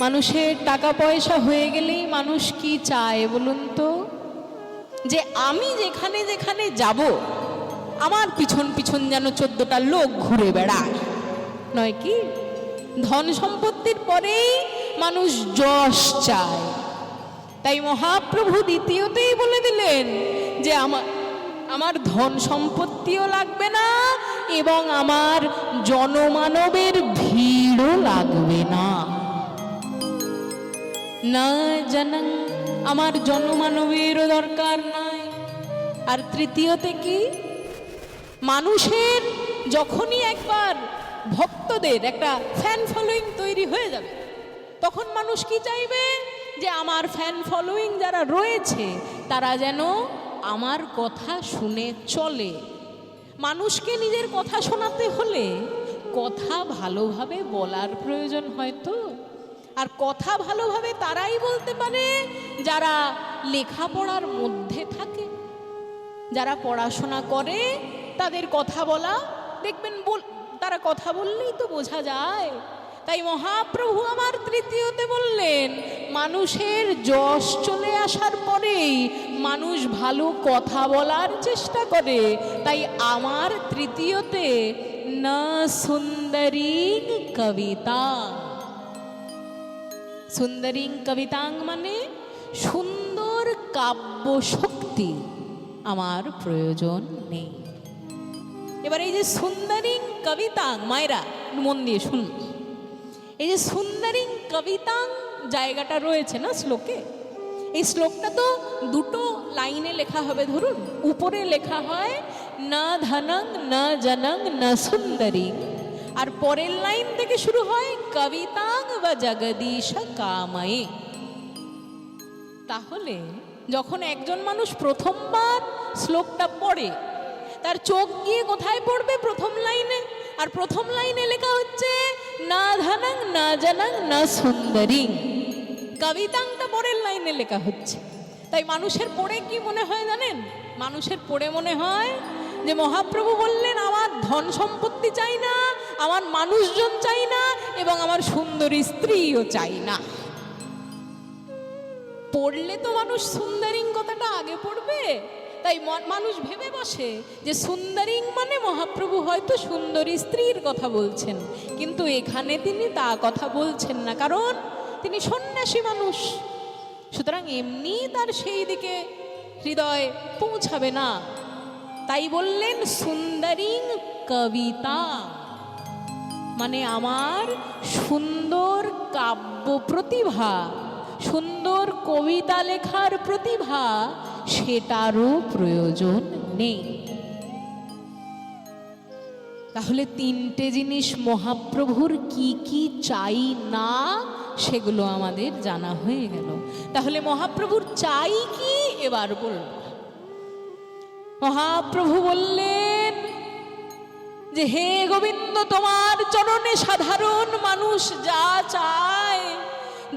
মানুষের টাকা পয়সা হয়ে গেলেই মানুষ কি চায় বলুন তো? যে আমি যেখানে যেখানে যাব আমার পিছন পিছন যেন 14টা লোক ঘুরে বেড়ায়, নয় কি? ধন সম্পত্তির পরেই মানুষ যশ চায়। তাই মহাপ্রভু দ্বিতীয়তেই বলে দিলেন যে আমার ধন সম্পত্তিও লাগবে না এবং আমার জনমানবের ভিড়ও লাগবে না। না জানাং, আমার জনমানবেরও দরকার নাই। আর তৃতীয়তে কি? মানুষের যখনই একবার ভক্তদের একটা ফ্যান ফলোয়িং তৈরি হয়ে যাবে, তখন মানুষ কি চাইবে? যে আমার ফ্যান ফলোয়িং যারা রয়েছে তারা যেন আমার কথা শুনে চলে। মানুষকে নিজের কথা শোনাতে হলে কথা ভালোভাবে বলার প্রয়োজন হয়তো। আর কথা ভালোভাবে তারাই বলতে পারে যারা লেখাপড়ার মধ্যে থাকে, যারা পড়াশোনা করে তাদের কথা বলা দেখবেন তারা কথা বললেই তো বোঝা যায়। তাই মহাপ্রভু আমার তৃতীয়তে বললেন মানুষের যশ চলে আসার পরেই মানুষ ভালো কথা বলার চেষ্টা করে। তাই আমার তৃতীয়তে না সুন্দরী কবিতা, সুন্দরী কবিতাং মানে সুন্দর কাব্য শক্তি আমার প্রয়োজন নেই। এবার এই যে সুন্দরী কবিতাং, মায়েরা মন দিয়ে শুন, এই যে সুন্দরী কবিতাং জায়গাটা রয়েছে না শ্লোকে, এই শ্লোকটা তো দুটো লাইনে লেখা হবে। ধরুন উপরে লেখা হয় না ধনং না জনং না সুন্দরী, আর পরের লাইন থেকে শুরু হয় কবিতাং বা জগদীশ কাময়ে। তাহলে যখন একজন মানুষ প্রথমবার শ্লোকটা পড়ে তার চোখ গিয়ে কোথায় পড়বে? প্রথম লাইনে। আর প্রথম লাইনে লেখা হচ্ছে না ধনং না জনং না সুন্দরী, কবিতাংটা পরের লাইনে লেখা হচ্ছে। তাই মানুষের পড়ে কি মনে হয় জানেন? মানুষের পড়ে মনে হয় যে মহাপ্রভু বললেন আমার ধন সম্পত্তি চাই না, আমার মানুষজন চাই না, এবং আমার সুন্দরী স্ত্রীও চাই না। পড়লে তো মানুষ সুন্দরী কথাটা আগে পড়বে। তাই মানুষ ভেবে বসে যে সুন্দরী মানে মহাপ্রভু হয়তো সুন্দরী স্ত্রীর কথা বলছেন, কিন্তু এখানে তিনি তা কথা বলছেন না, কারণ তিনি সন্ন্যাসী মানুষ। সুতরাং এমনি তার সেই দিকে হৃদয় পৌঁছাবে না। তাই বললেন সুন্দরী কবিতা, মানে আমার সুন্দর কাব্য প্রতিভা, সুন্দর কবিতা লেখার প্রতিভা, সেটারও প্রয়োজন নেই। তাহলে তিনটে জিনিস মহাপ্রভুর কি কি চাই না সেগুলো আমাদের জানা হয়ে গেল। তাহলে মহাপ্রভুর চাই কি এবার বলব। মহাপ্রভু বললেন যে হে গোবিন্দ, তোমার চরণে সাধারণ মানুষ যা চায়,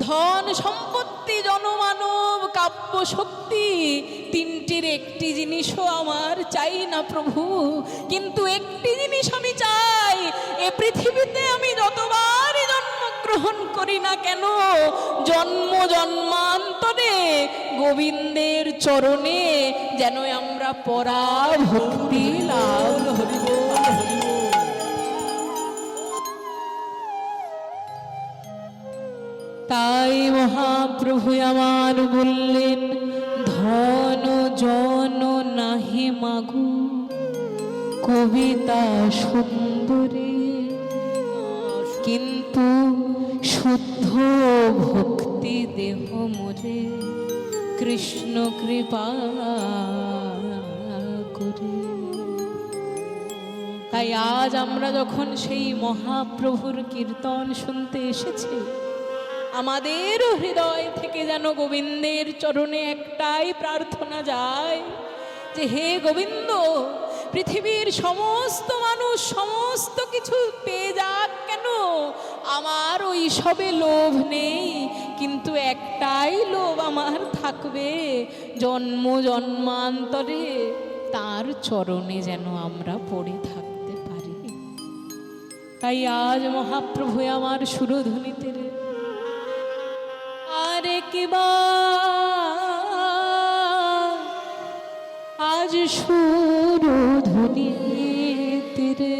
ধন সম্পত্তি জনমানব কাব্য শক্তি, তিনটির একটি জিনিসও আমার চাই না প্রভু। কিন্তু একটি জিনিস আমি চাই, এ পৃথিবীতে আমি যতবারই জন্মগ্রহণ করি না কেন, জন্ম জন্মান্তরে গোবিন্দের চরণে যেন আমরা পরা ভক্তি লাভ করি। তাই মহাপ্রভু আমার বললেন ধন জন নাহি মাগু, কবিতা সুন্দরী, কিন্তু শুদ্ধ ভক্তি দেহ মোরে, কৃষ্ণ কৃপা করে। তাই আজ আমরা যখন সেই মহাপ্রভুর কীর্তন শুনতে এসেছি, আমাদের হৃদয় থেকে যেন গোবিন্দের চরণে একটাই প্রার্থনা যায় যে হে গোবিন্দ, পৃথিবীর সমস্ত মানুষ সমস্ত কিছু পেয়ে যাক কেন, আমার ওই সবে লোভ নেই, কিন্তু একটাই লোভ আমার থাকবে, জন্ম জন্মান্তরে তার চরণে যেন আমরা পড়ে থাকতে পারি। তাই আজ মহাপ্রভু আমার সুরধ্বনিতে আরে কিবার আজ সুরধুনী তীরে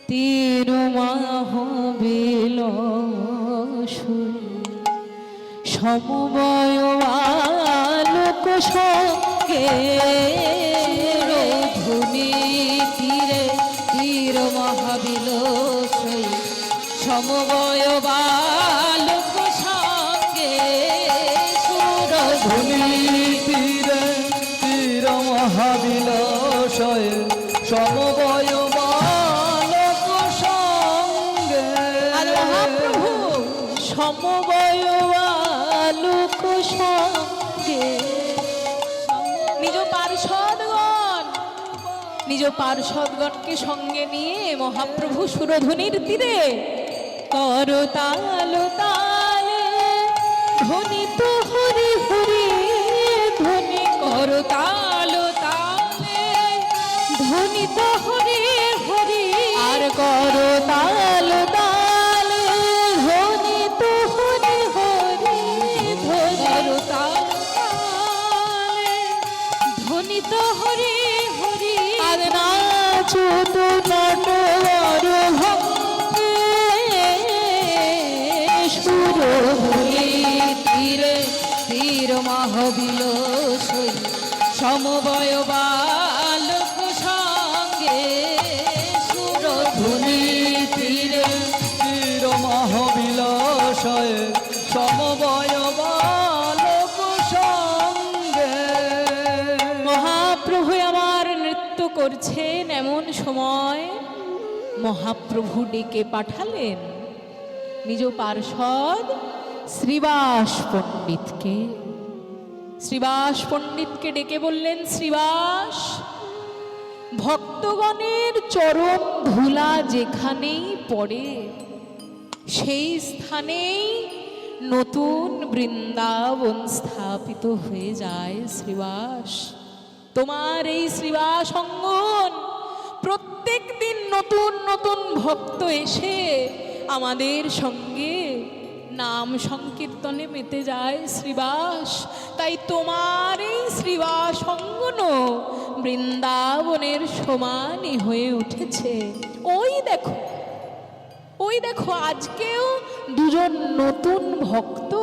তীর মহাবিল সমবয় আলোক সঙ্গে ধুনি তীরে তীর মহাবিল সমবয় আলোক সঙ্গে সুরধুনী তীরে তীর মহাবিলসয় সমবয় বালক সঙ্গে। আর মহাপ্রভু সমবয় আলোক সঙ্গে নিজ পার্ষদগণকে সঙ্গে নিয়ে মহাপ্রভু সুরধুনির তীরে করতাল তালে ধ্বনিত হরি হরি ধ্বনি করতাল তালে ধ্বনিত হরি হরি আর করতাল তালে ধ্বনিত হরি হরি করতাল তালে ধ্বনিত হরি হরি আর নাচত নটবর ভক্তি সুরধুনী তীরে তীর মহাবিল সমবয় বালক সঙ্গে সুরধুনী তীরে তীর মহাবিলসয় সমবয় বালক সঙ্গে। মহাপ্রভু আমার নৃত্য করছেন, এমন সময় মহাপ্রভু ডেকে পাঠালেন নিজ পার্ষদ শ্রীবাস পণ্ডিতকে। শ্রীবাস পণ্ডিতকে ডেকে বললেন, শ্রীবাস, ভক্তগণের চরণ ধুলা যেখানেই পড়ে সেই স্থানেই নতুন বৃন্দাবন স্থাপিত হয়ে যায়। শ্রীবাস, তোমার এই শ্রীবাস অঙ্গন প্রত্যেক দিন নতুন নতুন ভক্ত এসে আমাদের সঙ্গে নাম সংকীর্তনে মেতে যায়। শ্রীবাস, তাই তোমার এই শ্রীবাস অঙ্গনও বৃন্দাবনের সমানই হয়ে উঠেছে। ওই দেখো আজকেও দুজন নতুন ভক্ত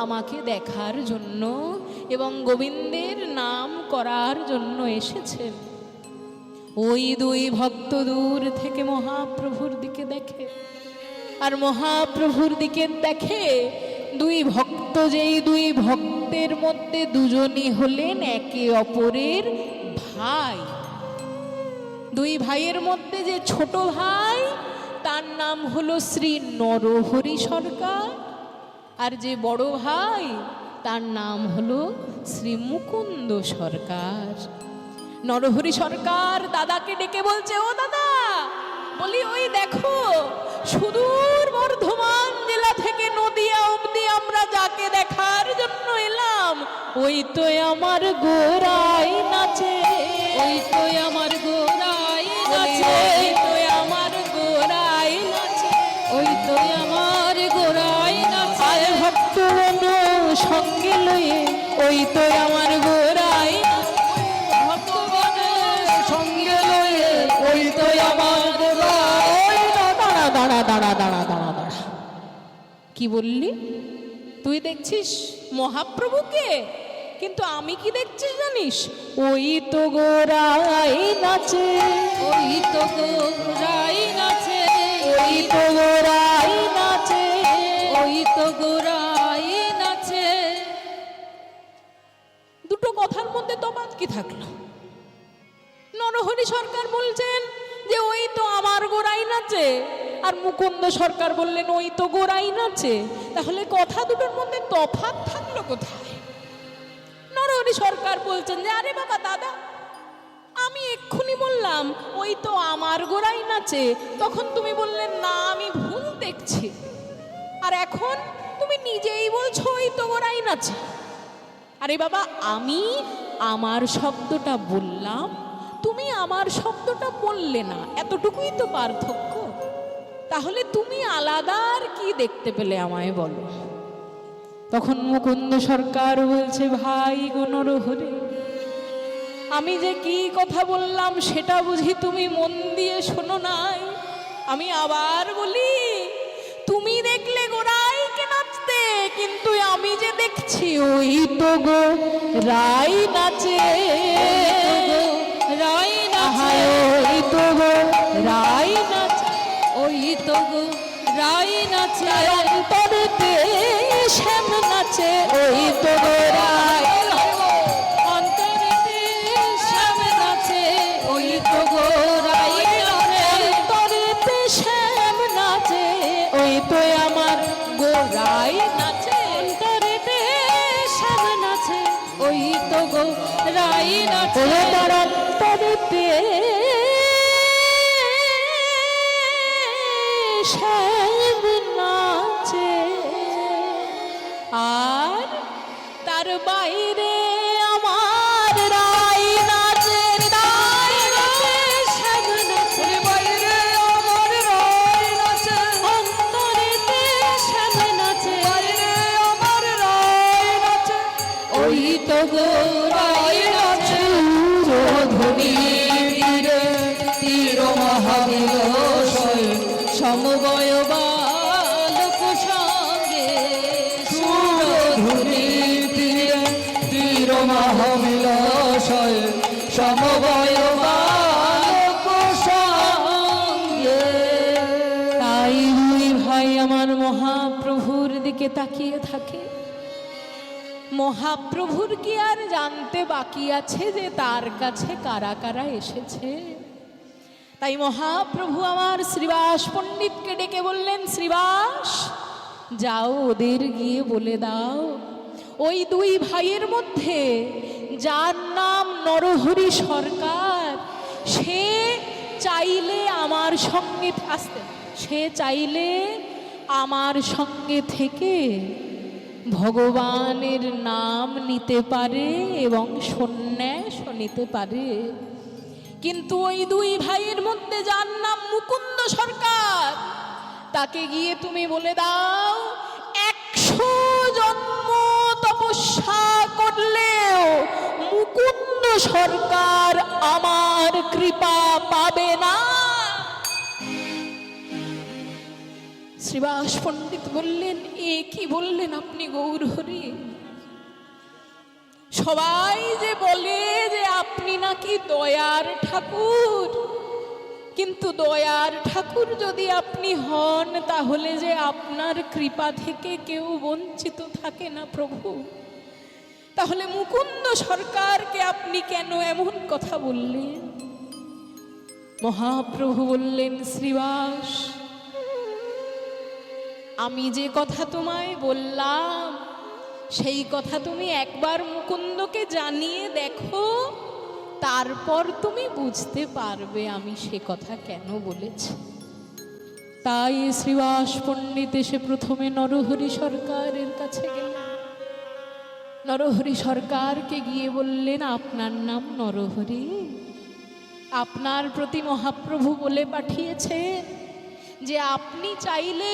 আমাকে দেখার জন্য এবং গোবিন্দের নাম করার জন্য এসেছেন। ওই দুই ভক্ত দূর থেকে মহাপ্রভুর দিকে দেখে, আর মহাপ্রভুর দিকে দেখে দুই ভক্ত, যেই দুই ভক্তের মধ্যে দুজনই হলেন একে অপরের ভাই। দুই ভাইয়ের মধ্যে যে ছোট ভাই তার নাম হলো শ্রী নরহরি সরকার, আর যে বড় ভাই তার নাম হলো শ্রী মুকুন্দ সরকার। নরহরি সরকার দাদাকে ডেকে বলছে, ও দাদা, বলি ওই দেখো সুদূর বর্ধমান জেলা থেকে নদিয়া অবধি আমরা যাকে দেখার জন্য এলাম, ওই তো আমার গোরাই নাচে, ওই তো আমার গোরাই নাচে, ওই তো আমার গোরাই নাচে, ওই তো আমার গোরাই নাচে। আর ভক্তগণ সঙ্গে লয়ে ওই তো আমার গোরাই, ভক্তগণ সঙ্গে লয়ে ওই তো আমার গোরাই। দাঁড়া দাঁড়া দাঁড়া দাঁড়া দাঁড়া দাঁড়া, কি বললি? তুই দেখছিস মহাপ্রভুকে, কিন্তু আমি কি দেখছি জানিস? ওই তো গোরাই নাচে, ওই তো গোরাই নাচে, ওই তো গোরাই নাচে, ওই তো গোরাই নাচে। দুটো কথার মধ্যে তফাৎ কি থাকলো? নরহরি সরকার বলছেন যে ওই তো আমার গোরাই নাচে, আর মুকুন্দ সরকার বললেন ওই তো গোরাই নাচে। তাহলে কথা দুটোর মধ্যে তফাৎ থাকলো কোথায়? নরহরি সরকার বলছেন যে আরে বাবা দাদা, আমি এক্ষুনি বললাম ওই তো আমার গোরাই নাচে, তখন তুমি বললেন না আমি ভুল দেখছি, আর এখন তুমি নিজেই বলছো ওই তো গোরাই নাচে। আরে বাবা, আমি আমার শব্দটা বললাম, তুমি আমার শব্দটা বললে না, এতটুকুই তো পার্থক্য। তাহলে তুমি আলাদা আর কি দেখতে পেলে আমায় বলো। তখন মুকুন্দ সরকার বলছে, ভাই গো নরহরি, আমি যে কি কথা বললাম সেটা বুঝি তুমি মন দিয়ে শোনো নাই? আমি আবার বলি, তুমি দেখলে গোরাইকে নাচতে, কিন্তু আমি যে দেখছি ওই তো গো রাই নাচে, রাই নাচে, ওই তো গো রাই নাচে, ওই তো গো রাই নাচে, অন্তরেতে শ্যাম নাচে, ওই তো গো রাই, অন্তরেতে শ্যাম নাচে, ওই তো গো রাই নাচে, অন্তরেতে শ্যাম নাচে, ওই তো আমার গোরাই নাচে, অন্তরেতে শ্যাম নাচে, ওই তো গো রাই নাচে, তার অন্তরেতে শ্যাম নাচে, আর তার বাইরে আমার রাই নাচে, রাই নাচে, শ্যাম নাচে, বাইরে আমার রাই নাচে, অন্তরেতে শ্যাম নাচে, বাইরে আমার রাই নাচে, ওই তো গো রাই নাচে, ধ্বনি তীরে তীর মহাবিলয় সমবয় বালক সঙ্গে, সুরধুনি তীরে তীর মহাবিলয় সমবয় বালক সঙ্গে। তাই দুই ভাই আমার মহাপ্রভুর দিকে তাকিয়ে থাকে। মহাপ্রভুর কি আর জানতে বাকি আছে যে তার কাছে কারা কারা এসেছে? তাই মহাপ্রভু আমার শ্রীবাস পণ্ডিতকে ডেকে বললেন, শ্রীবাস, যাও ওদের গিয়ে বলে দাও, ওই দুই ভাইয়ের মধ্যে যার নাম নরহরি সরকার, সে চাইলে আমার সঙ্গে আসতে, সে চাইলে আমার সঙ্গে থেকে ভগবানের নাম নিতে পারে এবং সন্ন্যাস নিতে পারে। কিন্তু ওই দুই ভাইয়ের মধ্যে যার নাম মুকুন্দ সরকার, তাকে গিয়ে তুমি বলে দাও, 100 জন্ম তপস্যা করলেও মুকুন্দ সরকার আমার কৃপা পাবে না। শ্রীবাস পণ্ডিত বললেন, এ কি বললেন আপনি গৌরহরি? সবাই যে বলে যে আপনি নাকি দয়ার ঠাকুর, কিন্তু দয়ার ঠাকুর যদি আপনি হন, তাহলে যে আপনার কৃপা থেকে কেউ বঞ্চিত থাকে না প্রভু। তাহলে মুকুন্দ সরকারকে আপনি কেন এমন কথা বললেন? মহাপ্রভু বললেন, শ্রীবাস, আমি যে কথা তোমায় বললাম সেই কথা তুমি একবার মুকুন্দকে জানিয়ে দেখো, তারপর তুমি বুঝতে পারবে আমি সে কথা কেন বলেছি। তাই শ্রীবাস পণ্ডিত এসে প্রথমে নরহরি সরকারের কাছে গেলেন। নরহরি সরকারকে গিয়ে বললেন, আপনার নাম নরহরি, আপনার প্রতি মহাপ্রভু বলে পাঠিয়েছেন যে আপনি চাইলে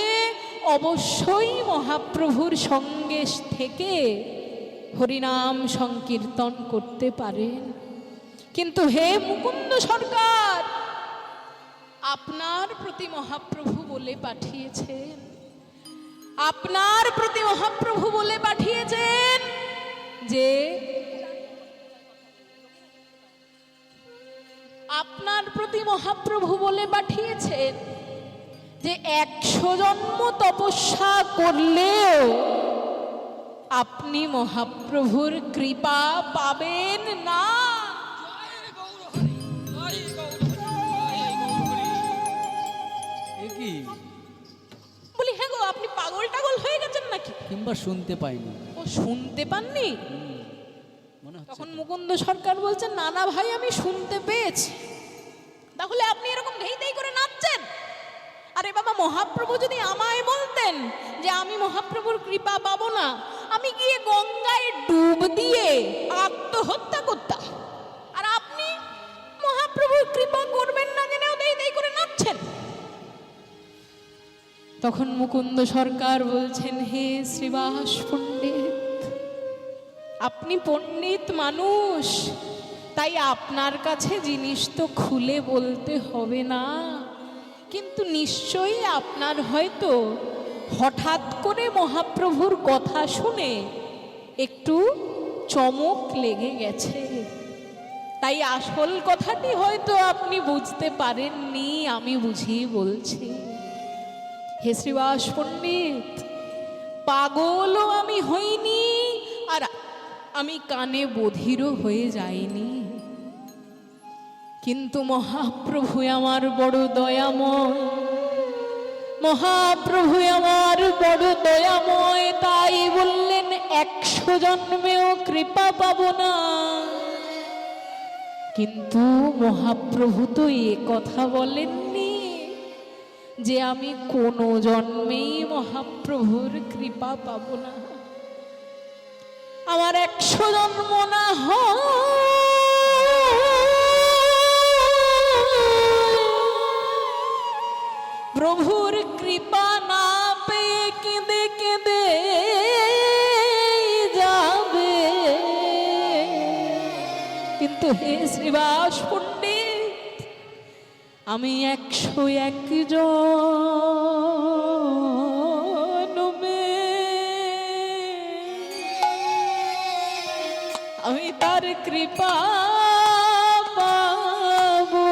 অবশ্যই মহাপ্রভুর সঙ্গে থেকে হরিনাম সংকীর্তন করতে পারেন। কিন্তু হে মুকুন্দ সরকার, আপনার প্রতি মহাপ্রভু বলে পাঠিয়েছেন, আপনার প্রতি মহাপ্রভু বলে পাঠিয়েছেন যে আপনার প্রতি মহাপ্রভু বলে পাঠিয়েছেন যে 100 জন্ম তপস্যা করলেও আপনি মহাপ্রভুর কৃপা পাবেন না। বলি, হ্যাঁ গো, আপনি পাগল টাগল হয়ে গেছেন নাকি? কিংবা শুনতে পাইনি? ও, শুনতে পাননি? মনে হচ্ছে তখন মুকুন্দ সরকার বলছেন, না না ভাই, আমি শুনতে পেয়েছি। তাহলে আপনি এরকম ধেই ধেই করে নাচছেন? আরে বাবা, মহাপ্রভু যদি আমায় বলতেন যে আমি মহাপ্রভুর কৃপা পাবো না, আমি গিয়ে গঙ্গায় ডুব দিয়ে আত্মহত্যা করতাম। আর আপনি মহাপ্রভুর কৃপা করবেন না জেনেও দেই দেই করে নাচছেন। তখন মুকুন্দ সরকার বলছেন, হে শ্রীবাস পণ্ডিত, আপনি পণ্ডিত মানুষ, তাই আপনার কাছে জিনিস তো খুলে বলতে হবে না, কিন্তু নিশ্চয়ই আপনার হয়তো হঠাৎ করে মহাপ্রভুর কথা শুনে একটু চমক লেগে গেছে, তাই আসল কথাটি হয়তো আপনি বুঝতে পারেননি, আমি বুঝিয়ে বলছি। হে শ্রীবাস পণ্ডিত, পাগলও আমি হইনি, আর আমি কানে বধিরও হয়ে যাইনি, কিন্তু মহাপ্রভু আমার বড় দয়াময়, মহাপ্রভু আমার বড় দয়াময়, তাই বললেন 100 জন্মেও কৃপা পাব না। কিন্তু মহাপ্রভু তো এ কথা বলেননি যে আমি কোনো জন্মেই মহাপ্রভুর কৃপা পাব না। আমার 100 জন্ম না হয় প্রভুর কৃপা না পেয়ে কেঁদে কেঁদে যাবে, কিন্তু হে শ্রীবাস পণ্ডিত, আমি 101 জন্মে আমি তার কৃপা পাবো।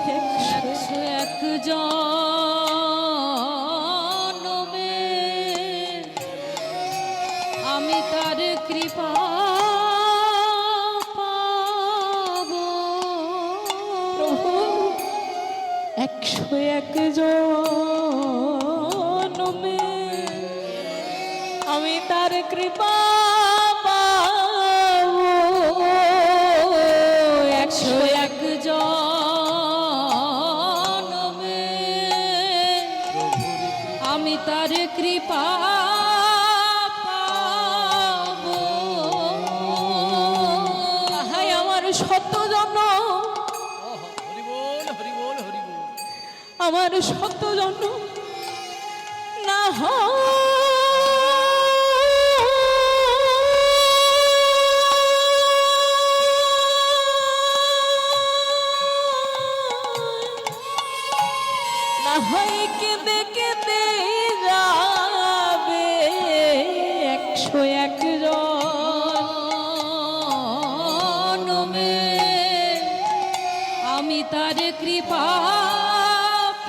101 জন্মে আমি তার কৃপা পাবো। প্রভু 101 জন্মে আমি তার কৃপা পাবো। 101 জন্মে আমি তার কৃপা পাবো। হায় আমার 100 জন্ম, আমার 100 জন্ম না হয় কেঁদে কেঁদে যাবে 101 জন্মে আমি তার কৃপা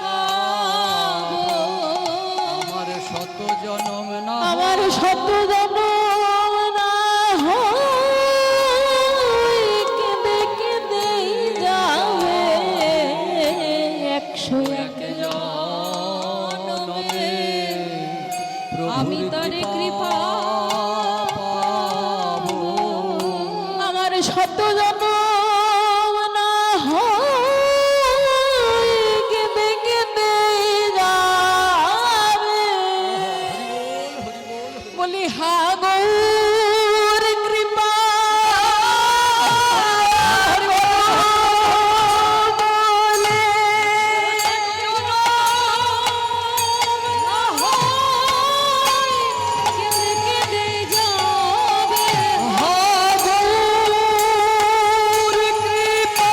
পাবো। আমার 100 জন্ম না, আমার 100 জন্ম না হয় কেঁদে কেঁদে যাবে 101 জন্মে আমি তার কৃপা পাবো। আমার 100 জন্ম না হয় কেঁদে কেঁদে যাবে, বলি হা গৌর কৃপা বলে কেঁদে কেঁদে যাবে। হা গৌর কৃপা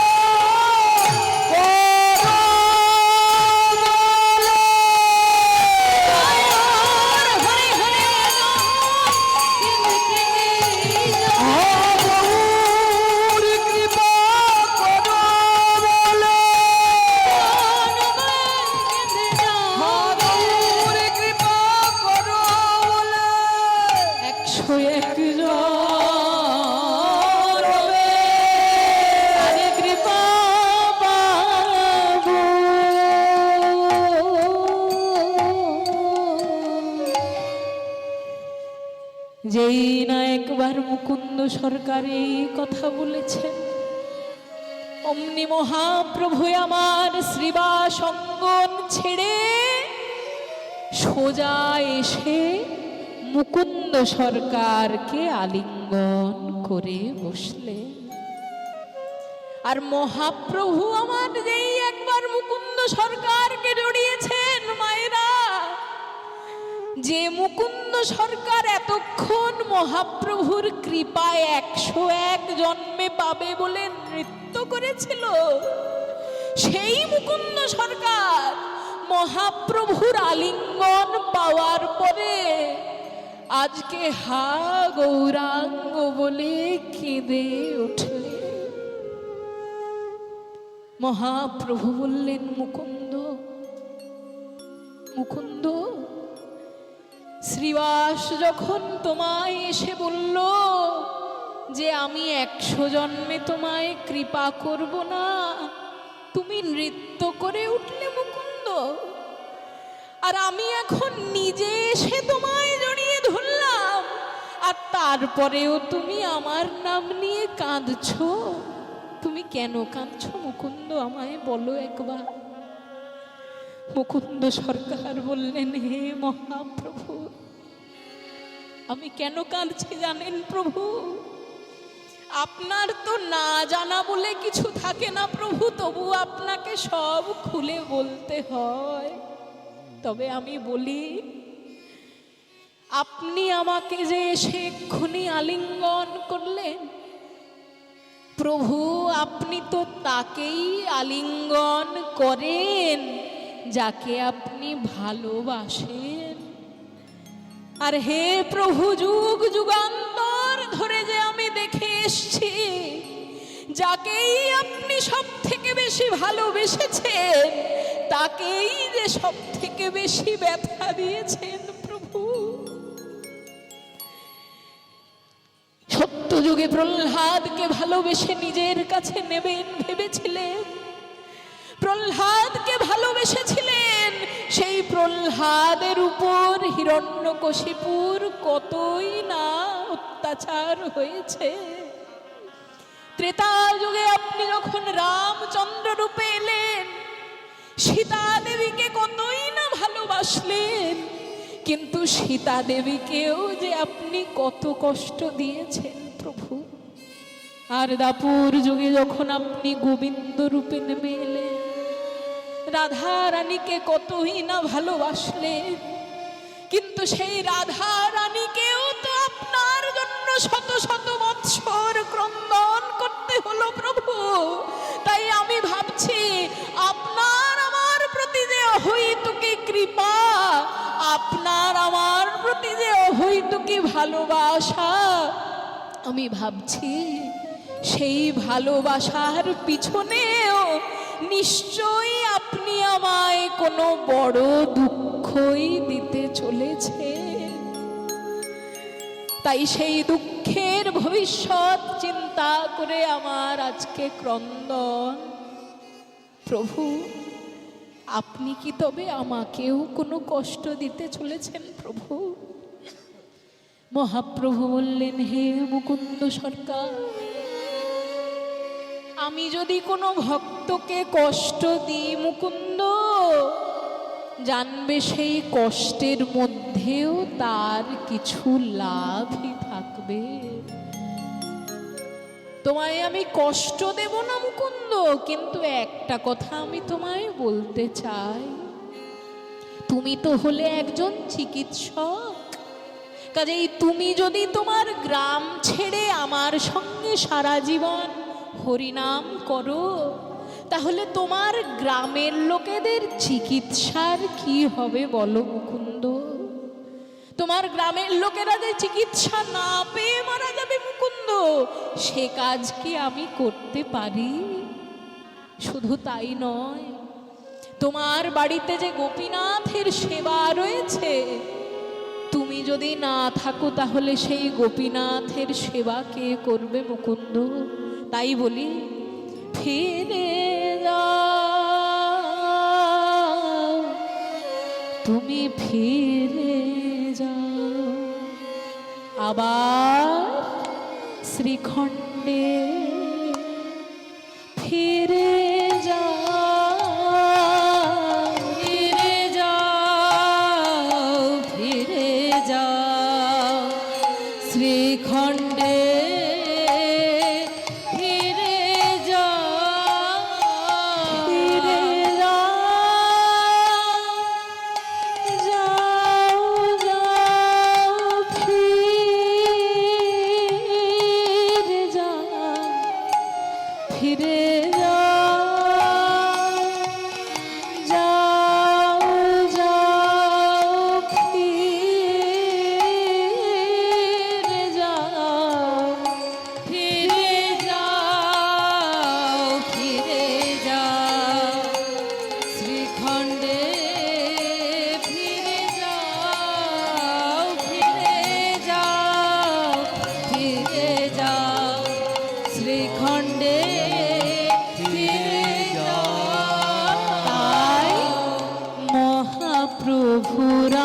হরে হরে কেঁদে কেঁদে যাবে। কেঁদে যাবে। 101 জন্মে তার কৃপা পাবো। যেই না একবার মুকুন্দ সরকার এই কথা বলেছেন, অমনি মহাপ্রভু আমার শ্রীবাস অঙ্গন ছেড়ে সোজা এসে মুকুন্দ সরকারকে আলিঙ্গন করে বসলেন। আর মহাপ্রভু আমার যেই একবার মুকুন্দ সরকারকে জড়িয়েছে, যে মুকুন্দ সরকার এতক্ষণ মহাপ্রভুর কৃপায় 101 জন্মে পাবে বলে নৃত্য করেছিল, সেই মুকুন্দ সরকার মহাপ্রভুর আলিঙ্গন পাওয়ার পরে আজকে হা গৌরাঙ্গ বলে কেঁদে উঠলে। মহাপ্রভু বললেন, মুকুন্দ, মুকুন্দ, শ্রীবাস যখন তোমায় এসে বলল যে আমি 100 জন্মে তোমায় কৃপা করব না, তুমি নৃত্য করে উঠলে মুকুন্দ। আর আমি এখন নিজে এসে তোমায় জড়িয়ে ধরলাম, আর তারপরেও তুমি আমার নাম নিয়ে কাঁদছো। তুমি কেন কাঁদছো মুকুন্দ, আমায় বলো একবার। মুকুন্দ সরকার বললেন, হে মহাপ্রভু, আমি কেন কাঁদছি জানেন প্রভু? আপনার তো না জানা বলে কিছু থাকে না প্রভু, তবু আপনাকে সব খুলে বলতে হয়। তবে আমি বলি, আপনি আমাকে যে এসে এক্ষুনি আলিঙ্গন করলেন, প্রভু আপনি তো তাকেই আলিঙ্গন করেন যাকে আপনি ভালোবাসেন। আর হে প্রভু, যুগ যুগান্তর ধরে যে আমি দেখে এসছি, যাকেই আপনি সব থেকে বেশি ভালোবেসেছেন, তাকেই যে সব থেকে বেশি ব্যথা দিয়েছেন প্রভু। সত্য যুগে প্রহ্লাদকে ভালোবেসে নিজের কাছে নেবেন ভেবেছিলেন, প্রহ্লাদকে ভালোবেসেছিলেন, সেই প্রহ্লাদের উপর হিরণ্যকশিপুর কতই না অত্যাচার হয়েছে। ত্রেতা যুগে আপনি যখন রামচন্দ্র রূপে এলেন, সীতা দেবীকে কতই না ভালোবাসলেন, কিন্তু সীতা দেবীকেও যে আপনি কত কষ্ট দিয়েছেন প্রভু। আর দাপুর যুগে যখন আপনি গোবিন্দ রূপে নেমে এলেন, রাধা রানীকে কতই না ভালোবাসলেন, কিন্তু সেই রাধা রানীকেও তো আপনার জন্য শত শত বৎসর ক্রন্দন করতে হলো প্রভু। তাই আমি ভাবছি, আপনার আমার প্রতি যে অহৈতুকী কৃপা, আপনার আমার প্রতি যে অহৈতুকী ভালোবাসা, আমি ভাবছি সেই ভালোবাসার পিছনেও নিশ্চয়ই আপনি আমায় কোনো বড় দুঃখই দিতে চলেছে। তাই সেই দুঃখের ভবিষ্যৎ চিন্তা করে আমার আজকে ক্রন্দন। প্রভু আপনি কি তবে আমাকেও কোনো কষ্ট দিতে চলেছেন প্রভু? মহাপ্রভু বললেন, হে মুকুন্দ সরকার, আমি যদি কোনো ভক্তকে কষ্ট দিই মুকুন্দ, জানবে সেই কষ্টের মধ্যেও তার কিছু লাভই থাকবে। তোমায় আমি কষ্ট দেব না মুকুন্দ, কিন্তু একটা কথা আমি তোমায় বলতে চাই। তুমি তো হলে একজন চিকিৎসক, কাজেই তুমি যদি তোমার গ্রাম ছেড়ে আমার সঙ্গে সারা জীবন হরিনাম করো, তাহলে তোমার গ্রামের লোকেদের চিকিৎসার কি হবে বলো মুকুন্দ? তোমার গ্রামের লোকেরা যে চিকিৎসা না পেয়ে মারা যাবে মুকুন্দ, সে কাজ কি আমি করতে পারি? শুধু তাই নয়, তোমার বাড়িতে যে গোপীনাথের সেবা রয়েছে, তুমি যদি না থাকো তাহলে সেই গোপীনাথের সেবা কে করবে মুকুন্দ? তাই বলি, ফিরে যাও, তুমি ফিরে যাও, আবার শ্রীখণ্ডে ফিরে যাও, ফিরে যাও, ফিরে যাও, শ্রীখণ্ডে ফিরে যাও, ফিরে যাও, যাও, যাও।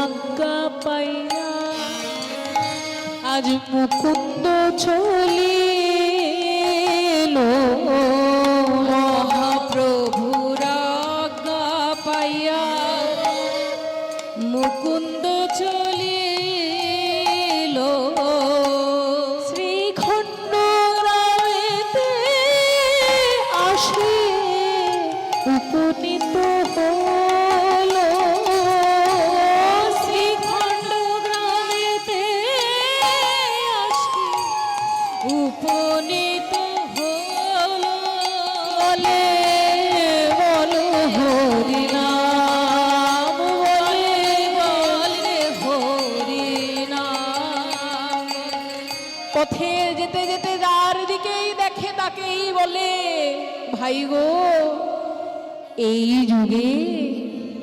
আজ্ঞা পাইয়া আজ মুকুন্দ চলিল। মহাপ্রভুর আজ্ঞা পাইয়া মুকুন্দ চলিল। শ্রীখণ্ড রায়েতে আসে উপনীত হল। শ্রীখণ্ড গ্রামেতে আসি উপনীত হল। বলে বলো হরি নাম, বলে বলে হরি নাম। পথে যেতে যেতে যার দিকেই দেখে তাকেই বলে, ভাই গো, এই যুগে,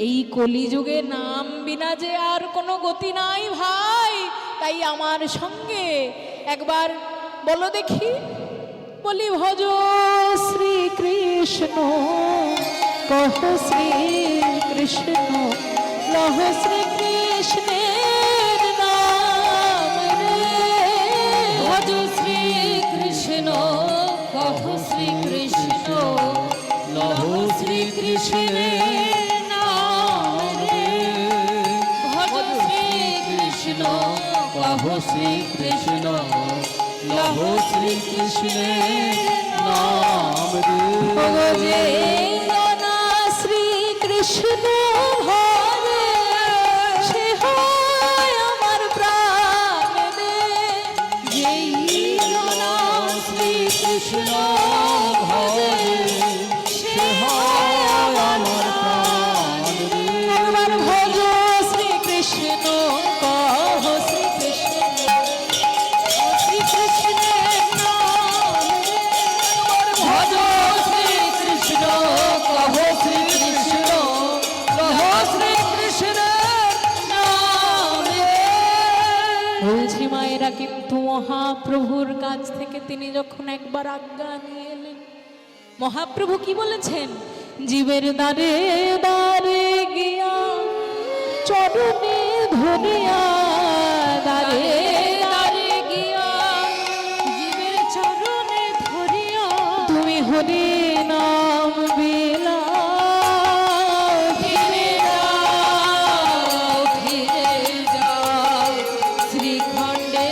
এই কলিযুগে নাম বিনা যে আর কোনো গতি নাই ভাই, তাই আমার সঙ্গে একবার বলো দেখি। বলি ভজ শ্রীকৃষ্ণ, কহ শ্রীকৃষ্ণ, লহ শ্রীকৃষ্ণের নাম রে। ভজ শ্রীকৃষ্ণ, কহ শ্রীকৃষ্ণ, লহ শ্রীকৃষ্ণের নাম রে। ভজ শ্রীকৃষ্ণ, কহ শ্রীকৃষ্ণ, লহ শ্রীকৃষ্ণের নাম রে। ভজে না শ্রীকৃষ্ণ হরে, সে হয় আমার প্রাণ দে। যেই জনা শ্রীকৃষ্ণ ভজে, সে হয় আমার প্রাণ রে। একবার ভজ শ্রীকৃষ্ণ, কহ শ্রীকৃষ্ণ, শ্রীকৃষ্ণের নাম রে। ভজ শ্রীকৃষ্ণ, কহ শ্রীকৃষ্ণ, কহ শ্রীকৃষ্ণের নাম রে। বলছি মায়েরা, কিন্তু মহাপ্রভুর কাছ থেকে তিনি যখন একবার আজ্ঞা নিয়ে এলেন, মহাপ্রভু কি বলেছেন? জীবের দ্বারে দ্বারে গিয়া চরণে ধরিয়া, দ্বারে দ্বারে গিয়া জীবের চরণে ধরিয়া তুমি হরি নাম বিলাও। ফিরে যাও, ফিরে যাও শ্রীখণ্ডে,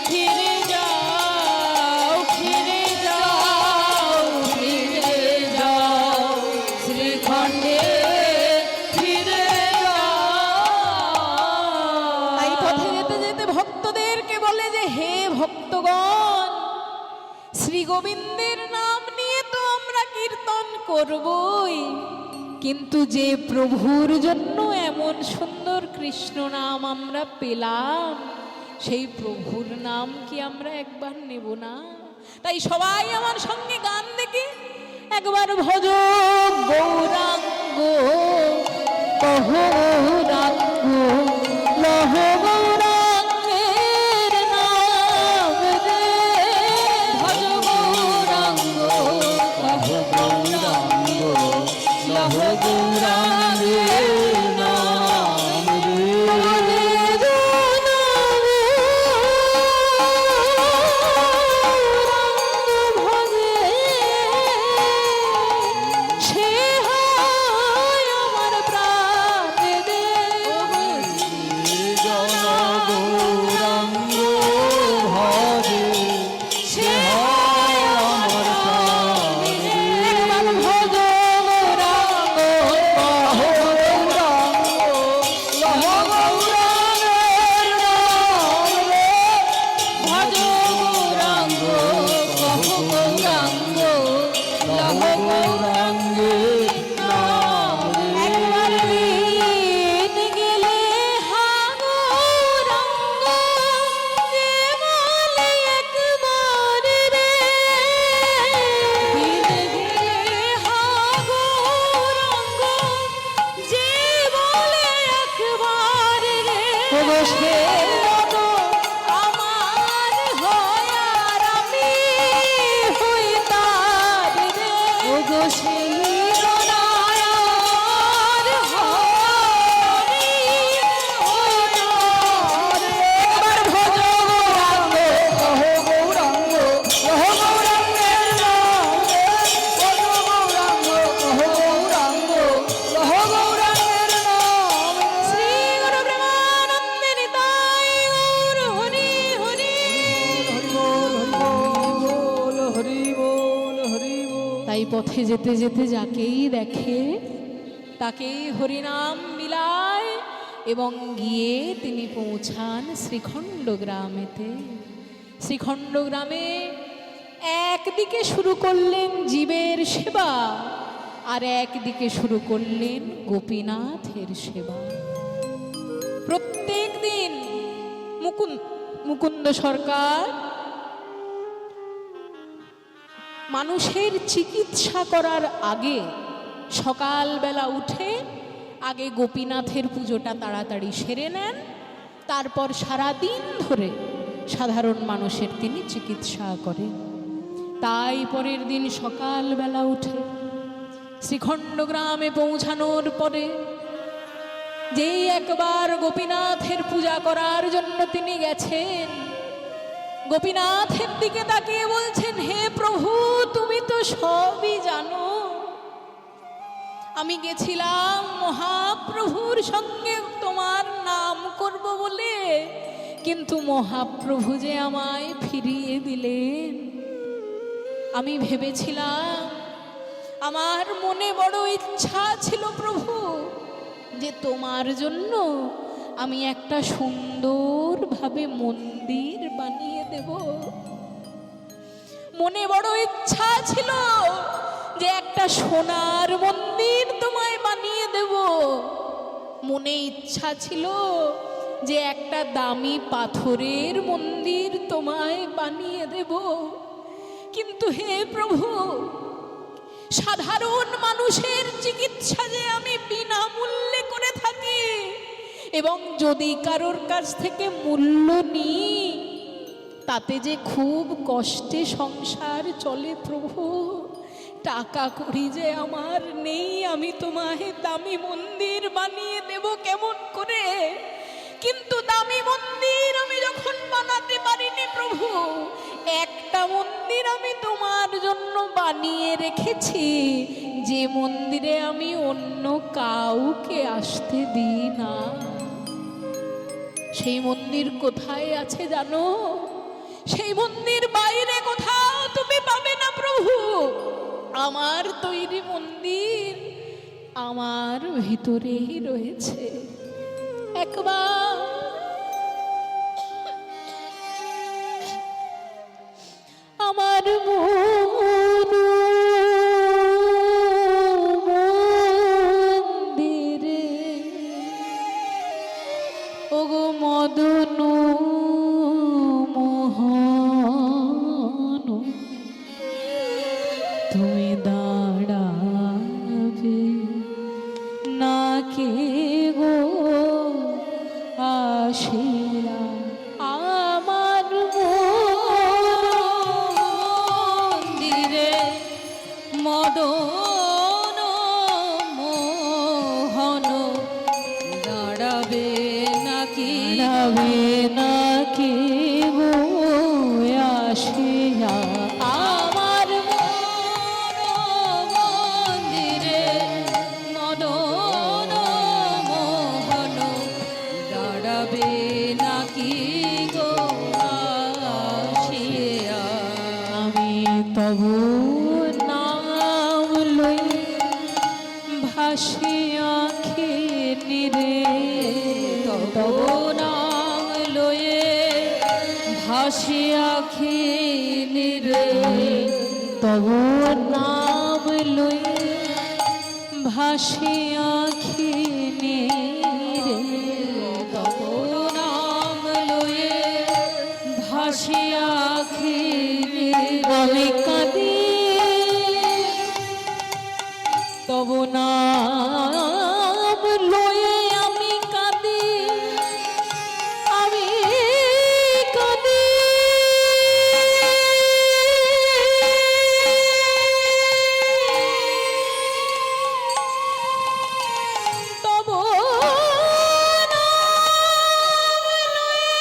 ফিরে যাও, ফিরে যাও, ফিরে যাও শ্রীখণ্ডে, ফিরে তাই যাও। পথে যেতে যেতে ভক্তদেরকে বলে যে, হে ভক্তগণ, শ্রী গোবিন্দের নাম নিয়ে তো আমরা কীর্তন করবই, কিন্তু যে প্রভুর জন্য এমন সুন্দর কৃষ্ণ নাম আমরা পেলাম, সেই প্রভুর নাম কি আমরা একবার নেব না? তাই সবাই আমার সঙ্গে গান দেখি একবার। ভজ গৌরাঙ্গ, কহ গৌরাঙ্গ, লহ গৌরাঙ্গের নাম রে। ভজ গৌরাঙ্গ, কহ গৌরাঙ্গ, লহ গৌরাঙ্গের নাম রে। সে হয় আমার প্রাণ দে। জন গৌরাঙ্গ ভজে, সে হয় আমার প্রাণ রে। একবার ভজ গৌরাঙ্গ, কহ গৌরাঙ্গ, লহ গৌরাঙ্গের নাম রে। ভজ গৌরাঙ্গ, কহ গৌরাঙ্গ, লহ গৌরাঙ্গের নাম রে। একবার দিন গেলে হা গৌরাঙ্গ, যে বলে একবার রে। দিন গেলে হা গৌরাঙ্গ, যে বলে একবার রে। ওগো সে মতো আমার হয় আর আমি হই তার রে। ওগো সেই রনায়ার হরি পথে যেতে যেতে যাকেই দেখে তাকেই হরিনাম মিলায় এবং গিয়ে তিনি পৌঁছান শ্রীখণ্ড গ্রামেতে। শ্রীখণ্ড গ্রামে একদিকে শুরু করলেন জীবের সেবা, আর একদিকে শুরু করলেন গোপীনাথের সেবা। প্রত্যেক দিন মুকুন্দ সরকার মানুষের চিকিৎসা করার আগে সকালবেলা উঠে আগে গোপীনাথের পুজোটা তাড়াতাড়ি সেরে নেন, তারপর সারাদিন ধরে সাধারণ মানুষের তিনি চিকিৎসা করেন। তাই পরের দিন সকালবেলা উঠে শ্রীখণ্ড গ্রামে পৌঁছানোর পরে যেই একবার গোপীনাথের পূজা করার জন্য তিনি গেছেন, গোপীনাথের দিকে তাকিয়ে বলছেন, হে প্রভু, তুমি তো সবই জানো। আমি গেছিলাম মহাপ্রভুর সঙ্গে তোমার নাম করব বলে, কিন্তু মহাপ্রভু যে আমায় ফিরিয়ে দিলেন। আমি ভেবেছিলাম, আমার মনে বড় ইচ্ছা ছিল প্রভু, যে তোমার জন্য আমি একটা সুন্দরভাবে মন্দির বানিয়ে দেব। মনে বড় ইচ্ছা ছিল যে একটা সোনার মন্দির তোমায় বানিয়ে দেব। মনে ইচ্ছা ছিল যে একটা দামি পাথরের মন্দির তোমায় বানিয়ে দেব। কিন্তু হে প্রভু, সাধারণ মানুষের চিকিৎসা যে আমি বিনামূল্যে করে থাকি, এবং যদি কারোর কাছ থেকে মূল্য নিই তাতে যে খুব কষ্টে সংসার চলে প্রভু। টাকা করি যে আমার নেই, আমি তোমায় দামি মন্দির বানিয়ে দেব কেমন করে? কিন্তু দামি মন্দির আমি যখন বানাতে পারিনি প্রভু, একটা মন্দির আমি তোমার জন্য বানিয়ে রেখেছি, যে মন্দিরে আমি অন্য কাউকে আসতে দিই না। সেই মন্দির কোথায় আছে জানো? সেই মন্দির বাইরে কোথাও তুমি পাবে না প্রভু। আমার তৈরি মন্দির আমার ভিতরেই রয়েছে। একবার আমার মন্দিরে ওগো মদন মোহন, তুমি দাঁড়াবে না কে গো আসিয়া আমার মন্দিরে মদন মোহন, দাঁড়াবে নাকি দাঁড়াবে না কে গো আসিয়া আমার মন্দিরে মদন মোহন, দাঁড়াবে নাকি গো আসিয়া? আমি তব নাম লই ভাসি আঁখি নিরে, তব নাম লয়ে ভাসি আখি নিরে, তব নাম লই ভাসি আঁখি নিরে, তব নাম লয়ে ভাসি আখি নিরে। আমি কাঁদি তব নাম লয়ে, আমি কাঁদি, আমি কাঁদি তব নাম লয়ে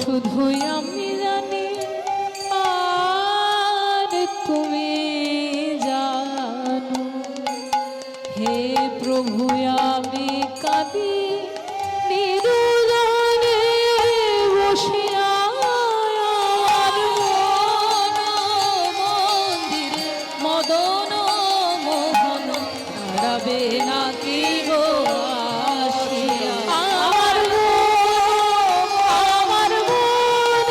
শুধুই আমি জানি, আর তুমি জানো। হে প্রভু আমি কাঁদি নিরুজনে বসিয়া, আর মন মন্দিরে মদন মোহন দাঁড়াবে নাকি গো আসিয়া। আমার মন, আমার মন,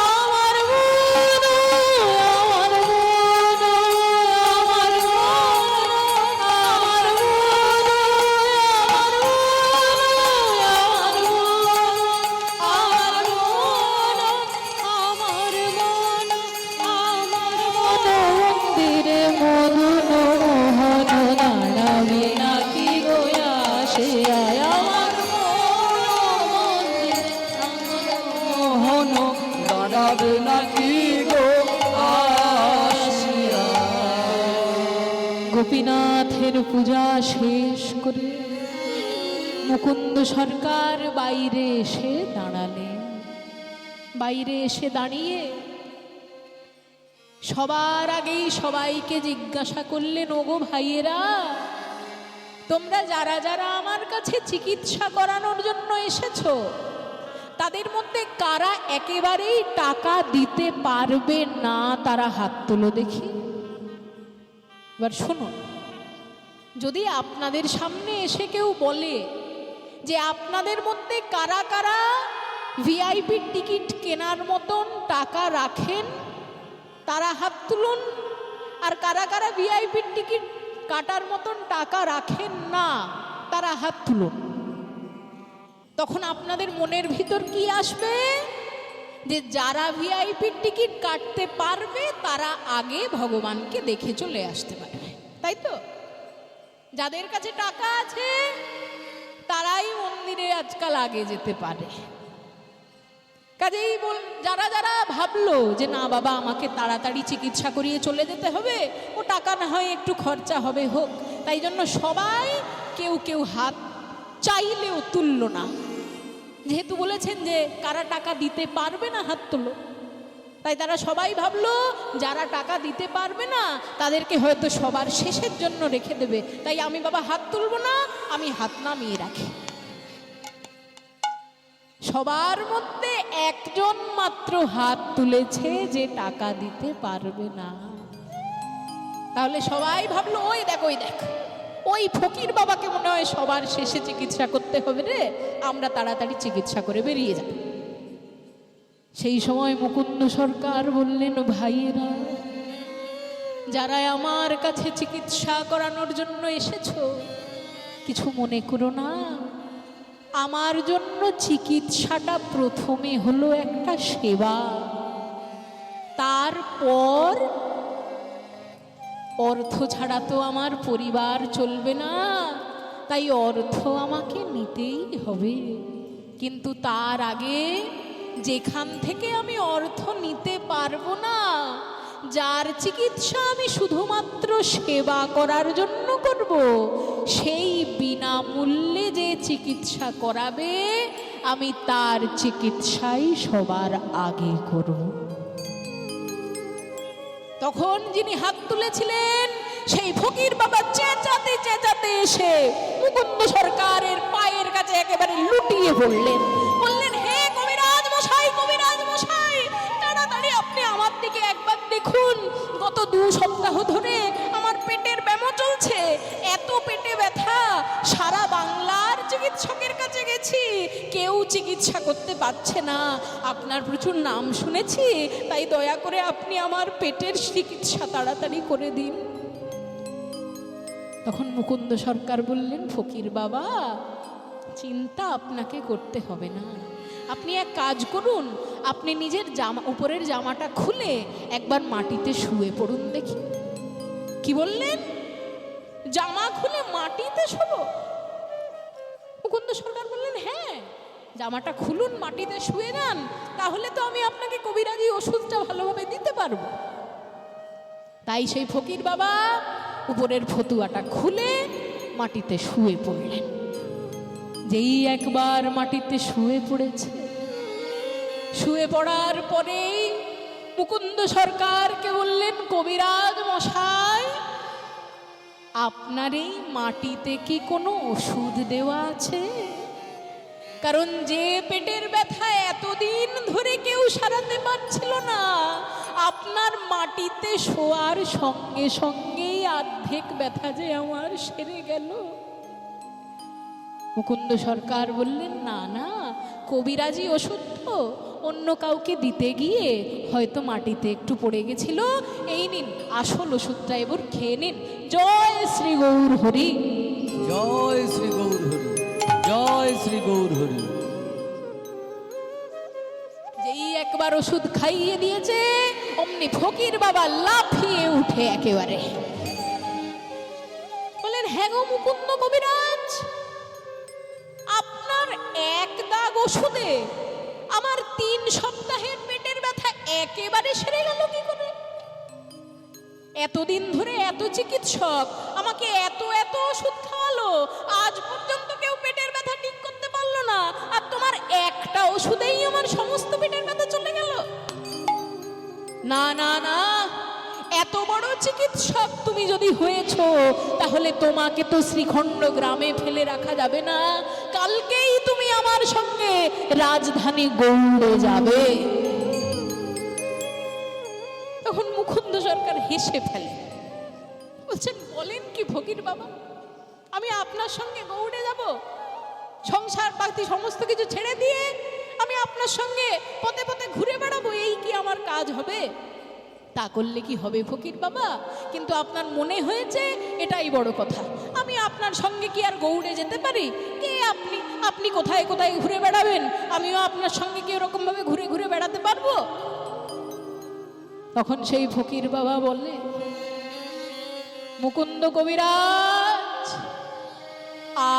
আমার মন, আমার মন, আমার মন, আমার মন্দিরে মদন মোহন দাঁড়াবে নাকি গো আসিয়া। আমার মন্দিরে মোহন দাঁড়াবে নাকি গো আসিয়া। গোপীনাথের পূজা শেষ করে মুকুন্দ সরকার বাইরে এসে দাঁড়ালেন। বাইরে এসে দাঁড়িয়ে সবার আগেই সবাইকে জিজ্ঞাসা করলেন, ওগো ভাইয়েরা, তোমরা যারা যারা আমার কাছে চিকিৎসা করানোর জন্য এসেছো, তাদের মধ্যে কারা একেবারেই টাকা দিতে পারবে না, তারা হাত তুলো দেখি। এবার শুনুন, যদি আপনাদের সামনে এসে কেউ বলে যে আপনাদের মধ্যে কারা কারা ভিআইপি টিকিট কেনার মতন টাকা রাখেন, তারা হাত তুলুন। আর কারা কারা ভিআইপি টিকিট কাটার মতন টাকা রাখেন না, তারা হাত তুলুন। তখন আপনাদের মনের ভিতর কি আসবে? যে যারা ভিআইপি টিকিট কাটতে পারবে তারা আগে ভগবানকে দেখে চলে আসতে পারবে, তাই তো? যাদের কাছে টাকা আছে তারাই মন্দিরে আজকাল আগে যেতে পারে। কাজেই যারা যারা ভাবলো যে না বাবা আমাকে তাড়াতাড়ি চিকিৎসা করিয়ে চলে যেতে হবে, ও টাকা না হয় একটু খরচা হবে হোক, তাই জন্য সবাই কেউ কেউ হাত চাইলেও তুলল না। যেহেতু বলেছেন যে কারা টাকা দিতে পারবে না হাত তোলো, তাই তারা সবাই ভাবলো যারা টাকা দিতে পারবে না তাদেরকে হয়তো সবার শেষের জন্য রেখে দেবে, তাই আমি বাবা হাত তুলবো না, আমি হাত নামিয়ে রাখি। সবার মধ্যে একজন মাত্র হাত তুলেছে যে টাকা দিতে পারবে না। তাহলে সবাই ভাবলো ওই দেখ ওই দেখ, ওই ফকির বাবাকে মনে হয় সবার শেষে চিকিৎসা করতে হবে রে, আমরা তাড়াতাড়ি চিকিৎসা করে বেরিয়ে যাব। সেই সময় মুকুন্দ সরকার বললেন, ভাইয়েরা, যারা আমার কাছে চিকিৎসা করানোর জন্য এসেছো, কিছু মনে করো না। আমার জন্য চিকিৎসাটা প্রথমে হলো একটা সেবা, তারপর অর্থ ছাড়া তো আমার পরিবার চলবে না, তাই অর্থ আমাকে নিতেই হবে। কিন্তু তার আগে যেখান থেকে আমি অর্থ নিতে পারবো না, যার চিকিৎসা আমি শুধুমাত্র সেবা করার জন্য করব, সেই বিনামূল্যে যে চিকিৎসা করাবে আমি তার চিকিৎসাই সবার আগে করব। তখন যিনি হাত তুলেছিলেন সেই ফকির বাবা চেঁচাতে চেঁচাতে এসে মুকুন্দ সরকারের পায়ের কাছে একেবারে লুটিয়ে পড়লেন। বললেন, হে কবিরাজ মশাই, কবিরাজ মশাই, তাড়াতাড়ি আপনি আমার দিকে একবার দেখুন। গত 2 সপ্তাহ ধরে আমার পেটের ব্যামো চলছে, এত পেটে ব্যথা, সারা বাংলার চিকিৎসকের কাছে গেছি, কেউ চিকিৎসা করতে পারছে না। আপনার প্রচুর নাম শুনেছি, তাই দয়া করে আপনি আমার পেটের চিকিৎসা তাড়াতাড়ি করে দিন। তখন মুকুন্দ সরকার বললেন, ফকির বাবা, চিন্তা আপনাকে করতে হবে না। আপনি এক কাজ করুন, আপনি নিজের উপরের জামাটা খুলে একবার মাটিতে শুয়ে পড়ুন দেখি। কি বললেন? জামা খুলে মাটিতে শোবো? মুকুন্দ সরকার বললেন, হ্যাঁ, জামাটা খুলুন, মাটিতে শুয়ে যান, তাহলে তো আমি আপনাকে কবিরাজি ওষুধটা ভালোভাবে দিতে পারবো। তাই সেই ফকির বাবা উপরের ফতুয়াটা খুলে মাটিতে শুয়ে পড়লেন। যেই একবার মাটিতে শুয়ে পড়েছে, শুয়ে পড়ার পরেই মুকুন্দ সরকারকে বললেন, কবিরাজ মশাই, আপনার এই মাটিতে কি কোনো ওষুধ দেওয়া আছে? কারণ যে পেটের ব্যথা এতদিন ধরে কেউ সারাতে পারছিল না, আপনার মাটিতে শোয়ার সঙ্গে সঙ্গেই অর্ধেক ব্যথা যে আমার সেরে গেল। মুকুন্দ সরকার বললেন, না না, কবিরাজি ওষুধ তো অন্য কাউকে দিতে গিয়ে হয়তো মাটিতে একটু পড়ে গেছিল, এই নিন আসল ওষুধটা এবার খেয়ে নিন। জয় শ্রী গৌর হরি। জয় শ্রী গৌর হরি, জয় শ্রী গৌর হরি। যেই একবার ওষুধ খাইয়ে দিয়েছে, অমনি ফকির বাবা লাফিয়ে উঠে একেবারে বলেন, হ্যাঁ গো মুকুন্দ কবিরাজ, আপনার এক দাগ ওষুধে আমার 3 সপ্তাহের পেটের ব্যথা একেবারে সেরে গেল কি করে? এতদিন ধরে এত চিকিৎসক আমাকে এত এত ওষুধ খাওয়ালো, আজ পর্যন্ত কেউ পেটের ব্যথা ঠিক করতে পারলো না, আর তোমার একটা ওষুধেই আমার সমস্ত পেটের ব্যথা চলে গেল? না না না, এত বড় চিকিৎসক তুমি যদি হয়েছো, তাহলে তোমাকে তো শ্রীখণ্ড গ্রামে ফেলে রাখা যাবে না, কালকেই তুমি আমার সঙ্গে রাজধানী গৌড়ে যাবে। তখন মুকুন্দ সরকার হেসে ফেলে, বলছেন, বলেন কি ফকির বাবা, আমি আপনার সঙ্গে গৌড়ে যাব? সংসার পাতি সমস্ত কিছু ছেড়ে দিয়ে আমি আপনার সঙ্গে পথে পথে ঘুরে বেড়াবো, এই কি আমার কাজ হবে? তা করলে কি হবে ফকির বাবা? কিন্তু আপনার মনে হয়েছে এটাই বড় কথা, আমি আপনার সঙ্গে কি আর গৌড়ে যেতে পারি? কে আপনি? আপনি কোথায় কোথায় ঘুরে বেড়াবেন, আমিও আপনার সঙ্গে কি এরকম ভাবে ঘুরে ঘুরে বেড়াতে পারবো? তখন সেই ফকির বাবা বললে, মুকুন্দ কবিরাজ,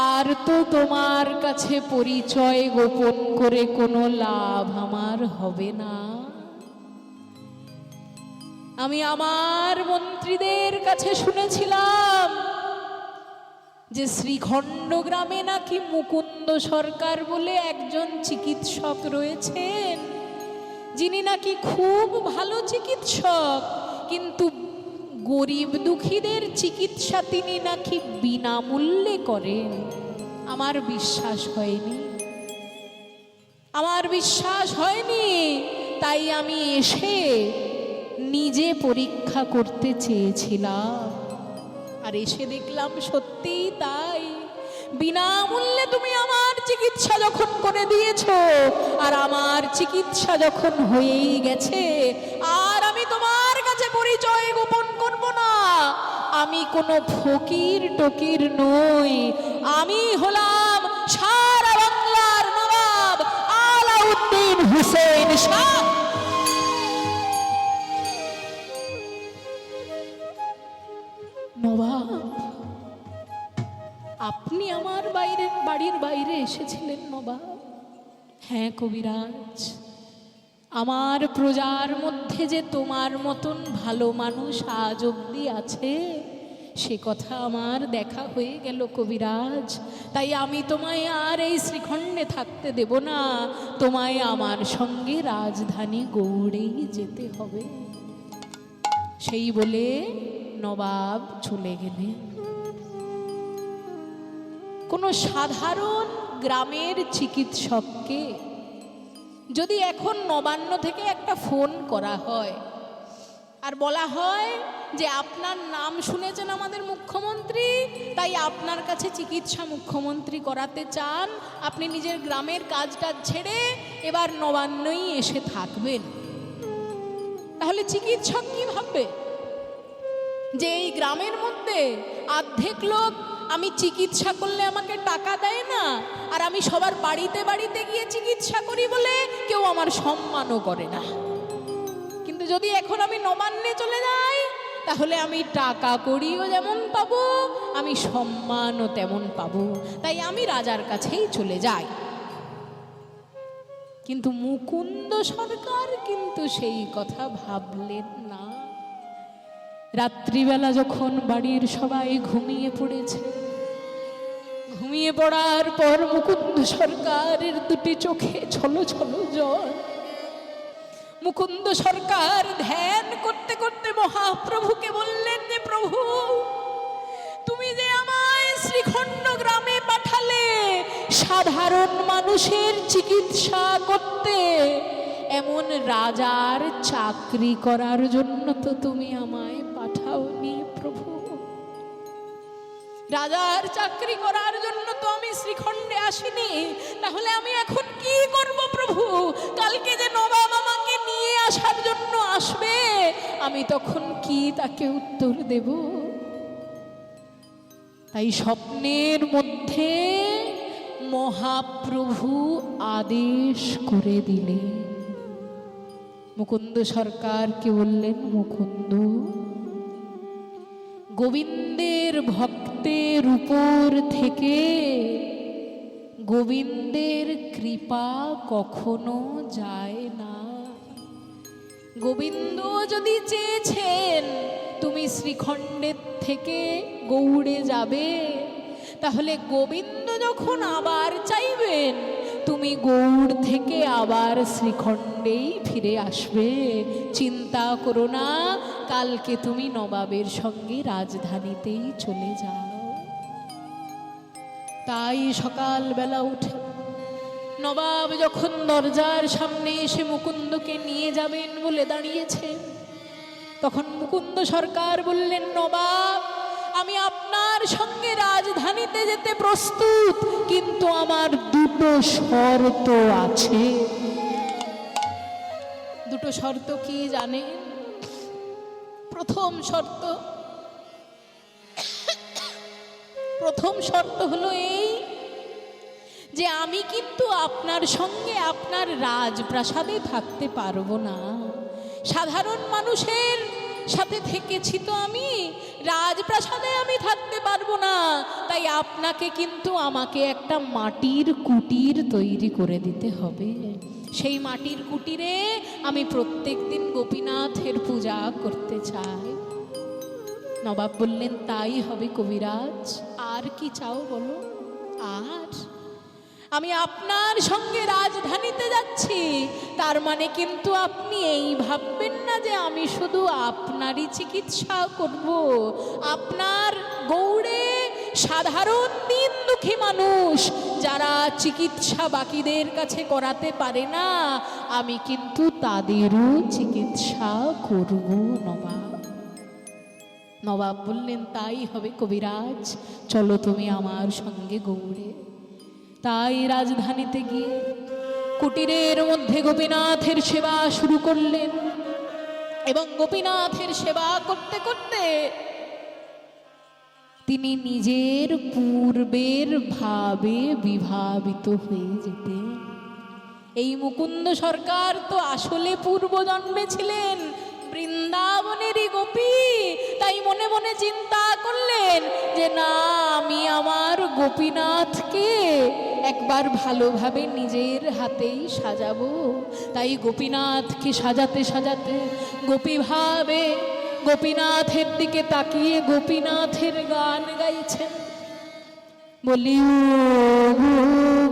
আর তো তোমার কাছে পরিচয় গোপন করে কোনো লাভ আমার হবে না। আমি আমার মন্ত্রীদের কাছে শুনেছিলাম যে শ্রীখণ্ড গ্রামে নাকি মুকুন্দ সরকার বলে একজন চিকিৎসক রয়েছেন, যিনি নাকি খুব ভালো চিকিৎসক, কিন্তু গরিব দুঃখীদের চিকিৎসা তিনি নাকি বিনামূল্যে করেন। আমার বিশ্বাস হয়নি, আমার বিশ্বাস হয়নি, তাই আমি এসে নিজে পরীক্ষা করতে চেয়েছিলাম, আর এসে দেখলাম সত্যিই তাই। বিনামূল্যে তুমি আমার চিকিৎসা যখন করে দিয়েছো, আর আমার চিকিৎসা যখন হয়েই গেছে, আর আমি তোমার কাছে পরিচয় গোপন করব না। আমি কোনো ফকির টকির নই, আমি হলাম সারা বাংলার নবাব আলাউদ্দিন হুসেন শাহ। নবাব, আপনি আমার বাড়ির বাইরে এসেছিলেন নবাব? হ্যাঁ কবিরাজ, আমার প্রজার মধ্যে যে তোমার মতন ভালো মানুষ আজ অব্দি আছে, সে কথা আমার দেখা হয়ে গেল কবিরাজ। তাই আমি তোমায় আর এই শ্রীখণ্ডে থাকতে দেব না, তোমায় আমার সঙ্গে রাজধানী গৌড়েই যেতে হবে। সেই বলে নবাব চলে গেলেন। কোনো সাধারণ গ্রামের চিকিৎসককে যদি এখন নবান্ন থেকে একটা ফোন করা হয় আর বলা হয় যে আপনার নাম শুনেছেন আমাদের মুখ্যমন্ত্রী, তাই আপনার কাছে চিকিৎসা মুখ্যমন্ত্রী করাতে চান, আপনি নিজের গ্রামের কাজটা ছেড়ে এবার নবান্নই এসে থাকবেন, তাহলে চিকিৎসক কি ভাববে? যে এই গ্রামের মধ্যে অর্ধেক লোক আমি চিকিৎসা করলে আমাকে টাকা দেয় না, আর আমি সবার বাড়িতে বাড়িতে গিয়ে চিকিৎসা করি বলে কেউ আমার সম্মানও করে না। কিন্তু যদি এখন আমি নবান্নে চলে যাই, তাহলে আমি টাকা কড়িও যেমন পাবো, আমি সম্মানও তেমন পাবো, তাই আমি রাজার কাছেই চলে যাই। কিন্তু মুকুন্দ সরকার কিন্তু সেই কথা ভাবলেন না। রাত্রিবেলা যখন বাড়ির সবাই ঘুমিয়ে পড়েছে, ঘুমিয়ে পড়ার পর মুকুন্দ সরকারের দুটি চোখে ছলো ছলো জল। মুকুন্দ সরকার ধ্যান করতে করতে মহাপ্রভুকে বললেন যে প্রভু, তুমি যে আমায় শ্রীখণ্ড গ্রামে পাঠালে সাধারণ মানুষের চিকিৎসা করতে, এমন রাজার চাকরি করার জন্য তো তুমি আমায় পাঠাওনি প্রভু। রাজার চাকরি করার জন্য তো আমি শ্রীখণ্ডে আসিনি, তাহলে আমি এখন কি করব প্রভু? কালকে যে নবাব আমাকে নিয়ে আসার জন্য আসবে, আমি তখন কি তাকে উত্তর দেব? তাই স্বপ্নের মধ্যে মহাপ্রভু আদেশ করে দিলেন। মুকুন্দ সরকারকে বললেন, মুকুন্দ, গোবিন্দের ভক্তের উপর থেকে গোবিন্দের কৃপা কখনো যায় না। গোবিন্দ যদি চেয়েছেন তুমি শ্রীখণ্ডের থেকে গৌড়ে যাবে, তাহলে গোবিন্দ যখন আবার চাইবেন তুমি গৌড় থেকে আবার শ্রীখণ্ডেই ফিরে আসবে। চিন্তা করো না, কালকে তুমি নবাবের সঙ্গে রাজধানীতেই চলে যাও। তাই সকালবেলা উঠে নবাব যখন দরজার সামনে এসে মুকুন্দকে নিয়ে যাবেন বলে দাঁড়িয়েছে, তখন মুকুন্দ সরকার বললেন, নবাব, আমি আপনার সঙ্গে রাজধানীতে যেতে প্রস্তুত, কিন্তু আমার দুটো শর্ত আছে। দুটো শর্ত কি জানেন? প্রথম শর্ত হলো এই যে আমি কিন্তু আপনার সঙ্গে আপনার রাজপ্রাসাদে থাকতে পারবো না। সাধারণ মানুষের সাথে থেকেছি তো আমি, রাজপ্রাসাদে আমি থাকতে পারবো না। তাই আপনাকে কিন্তু আমাকে একটা মাটির কুটির তৈরি করে দিতে হবে। সেই মাটির কুটিরে আমি প্রত্যেকদিন গোপীনাথের পূজা করতে চাই। নবাব বললেন, তাই হবে কবিরাজ, আর কি চাও বলো? আর আমি আপনার সঙ্গে রাজধানীতে যাচ্ছি, তার মানে কিন্তু আপনি এই ভাববেন না যে আমি শুধু আপনারই চিকিৎসা করব। আপনার গৌড়ে সাধারণ দিন দুঃখী মানুষ যারা চিকিৎসা বাকিদের কাছে করাতে পারে না, আমি কিন্তু তাদেরও চিকিৎসা করব নবাব। নবাব বললেন, তাই হবে কবিরাজ, চলো তুমি আমার সঙ্গে গৌড়ে। তাই রাজধানীতে গিয়ে কুটিরের মধ্যে গোপীনাথের সেবা শুরু করলেন, এবং গোপীনাথের সেবা করতে করতে তিনি নিজের পূর্বের ভাবে বিভাবিত হয়ে যেতেন। এই মুকুন্দ সরকার তো আসলে পূর্বজন্মে ছিলেন বৃন্দাবনেরই গোপী। তাই মনে মনে চিন্তা করলেন যে না, আমি আমার গোপীনাথকে একবার ভালোভাবে নিজের হাতেই সাজাবো। তাই গোপীনাথকে সাজাতে সাজাতে গোপীভাবে গোপীনাথের দিকে তাকিয়ে গোপীনাথের গান গাইছেন। বলি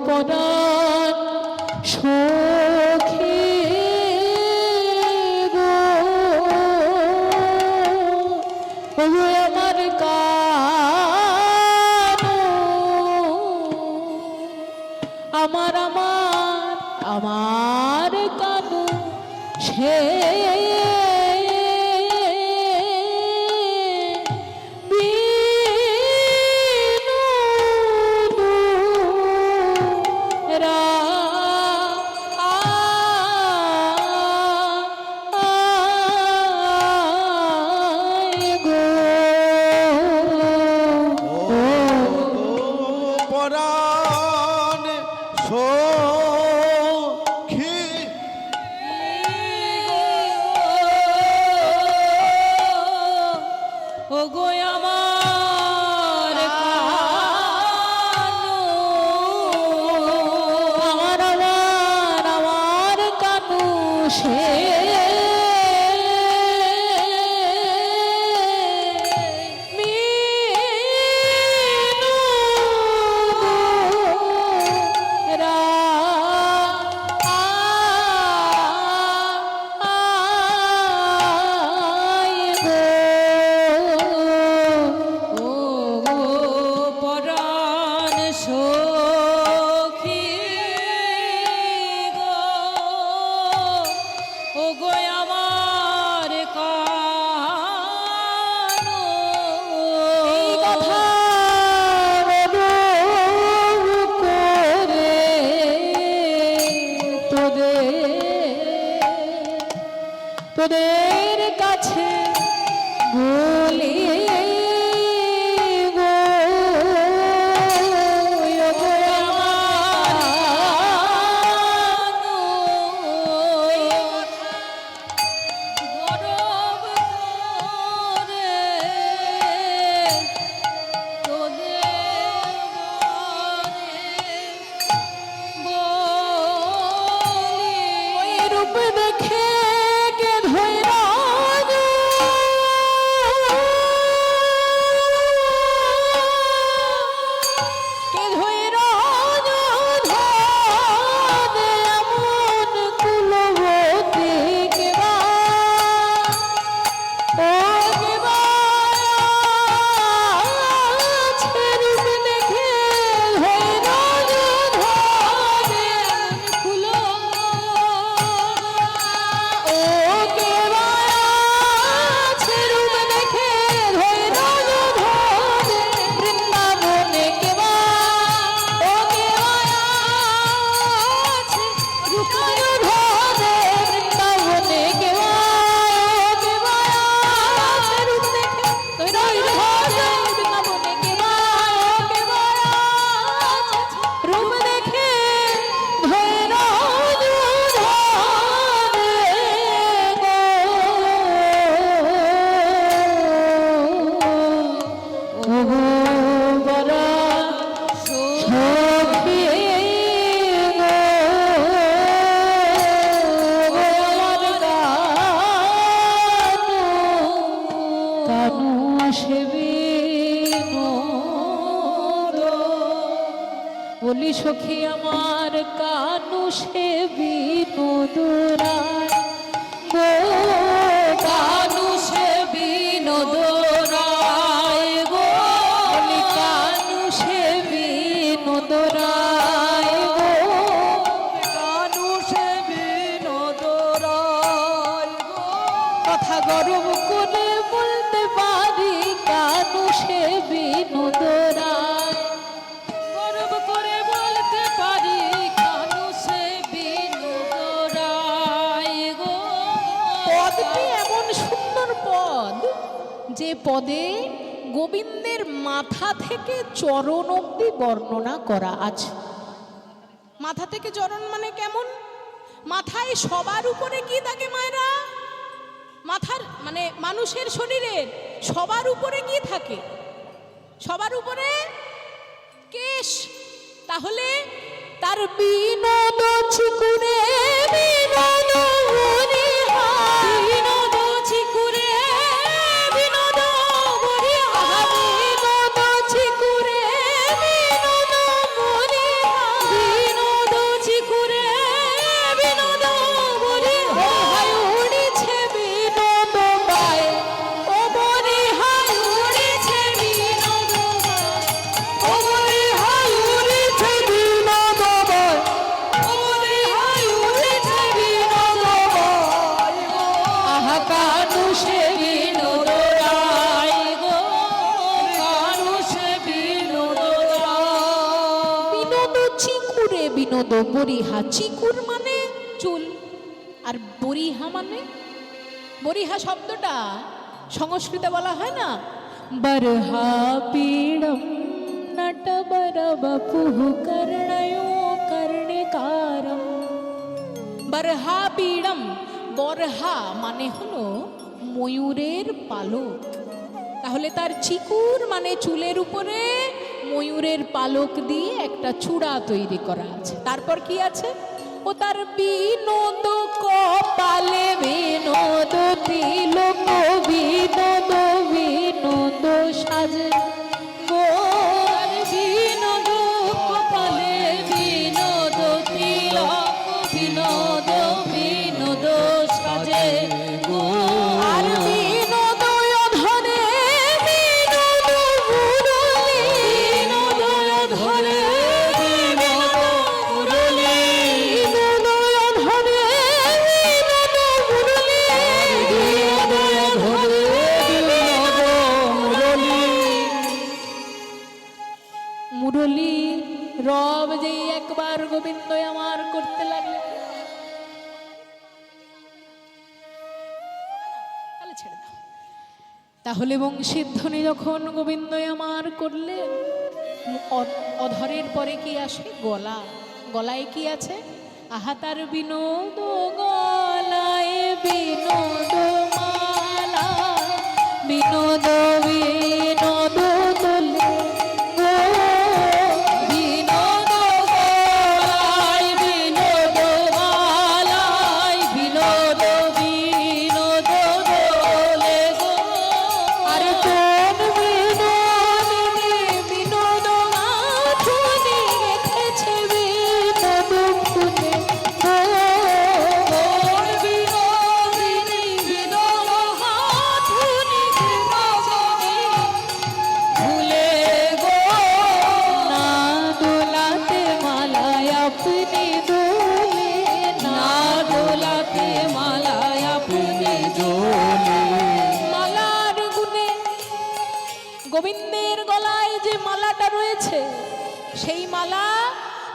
পরাণ সখী আমার কান, আমার আমার আমার কানু সে তোমাদের কাছে বলি বলি সখী আমার কানু সে বিনোদরায় গো কানু সে বিনোদরায় গো বলি কানু সে বিনোদরায় গো কানু সে বিনোদরায় গো। কথা গরম করে বলতে পারি কানু সে বিনোদরায় গর্ব করে বলতে পারি কানু সে বিনোদরায় গো। পদটি এমন সুন্দর পদ যে পদে গোবিন্দের মাথা থেকে চরণ অবধি বর্ণনা করা আছে। মাথা থেকে চরণ মানে কেমন? মাথায় সবার উপরে কি থাকে মায়েরা? মাথার মানে মানুষের শরীরের সবার উপরে কি থাকে? সবার উপরে কেশ। তাহলে তার বিনোদ চিকুরে বিনোদ বরিহা বিনোদ চিকুরে বিনোদ বরিহা বিনোদ চিকুরে বিনোদ বরিহা বিনোদ চিকুরে বিনোদ বরিহা হায় উড়িছে বিনোদ বায় ও বরিহা উড়িছে বিনোদ বায় ও বরিহা উড়িছে বিনোদ বায় ও বরিহা উড়িছে বিনোদ বায় আহা কানু সে বিনোদ রায় গো কানু সে বিনোদ রায় বিনোদ চিকুরে বিনোদ বরিহা চিকুর মানে চুল আর বরিহা মানে বরিহা শব্দটা সংস্কৃতে বলা হয় না বরহা পীড়ম নট বর বপুঃ কর্ণयो কর্ণিকারম বরহা পীড়ম বরহা মানে হলো ময়ূরের পালক। তাহলে তার চিকুর মানে চুলের উপরে ময়ূরের পালক দিয়ে একটা চূড়া তৈরি করা আছে। তারপর কি আছে? ও তার বিনোদ কপালে বিনোদ তিলক বিনোদ বিনোদ সাজে গো বিনোদ কপালে বিনোদ তিলক বিনোদ বিনোদ সাজে গো আর বিনোদ ধরে বিনোদ মুরলি বিনোদ ধরে বিনোদ মুরলি বিনোদ ধরে বিনোদ মুরলি বিনোদ ধরে বিনোদ মুরলি মুরলি রব যেই একবার গোবিন্দ আমার করতে লাগলেন ছেড়ে দাও। তাহলে বংশীধ্বনি যখন গোবিন্দই আমার করলেন, অধরের পরে কি আসে? গলা। গলায় কি আছে? আহা তার বিনোদ গলায় বিনোদ মালা, বিনোদ বিনোদ তোলে গো, বিনোদ গলায় বিনোদ মালায়, বিনোদ বিনোদ তোলে গো। আর কোন বিনোদিনী বিনোদ মাধুরী রেখেছে বিনোদ ফুলে গো, কোন বিনোদিনী বিনোদ মাধুরী রেখেছে ফুলে গো। না দোলাতে মালায় আপনি দোলে, না দোলাতে মালায় আপনি দোলে। মালার গুণে গোবিন্দের গলায় যে মালাটা রয়েছে, সেই মালা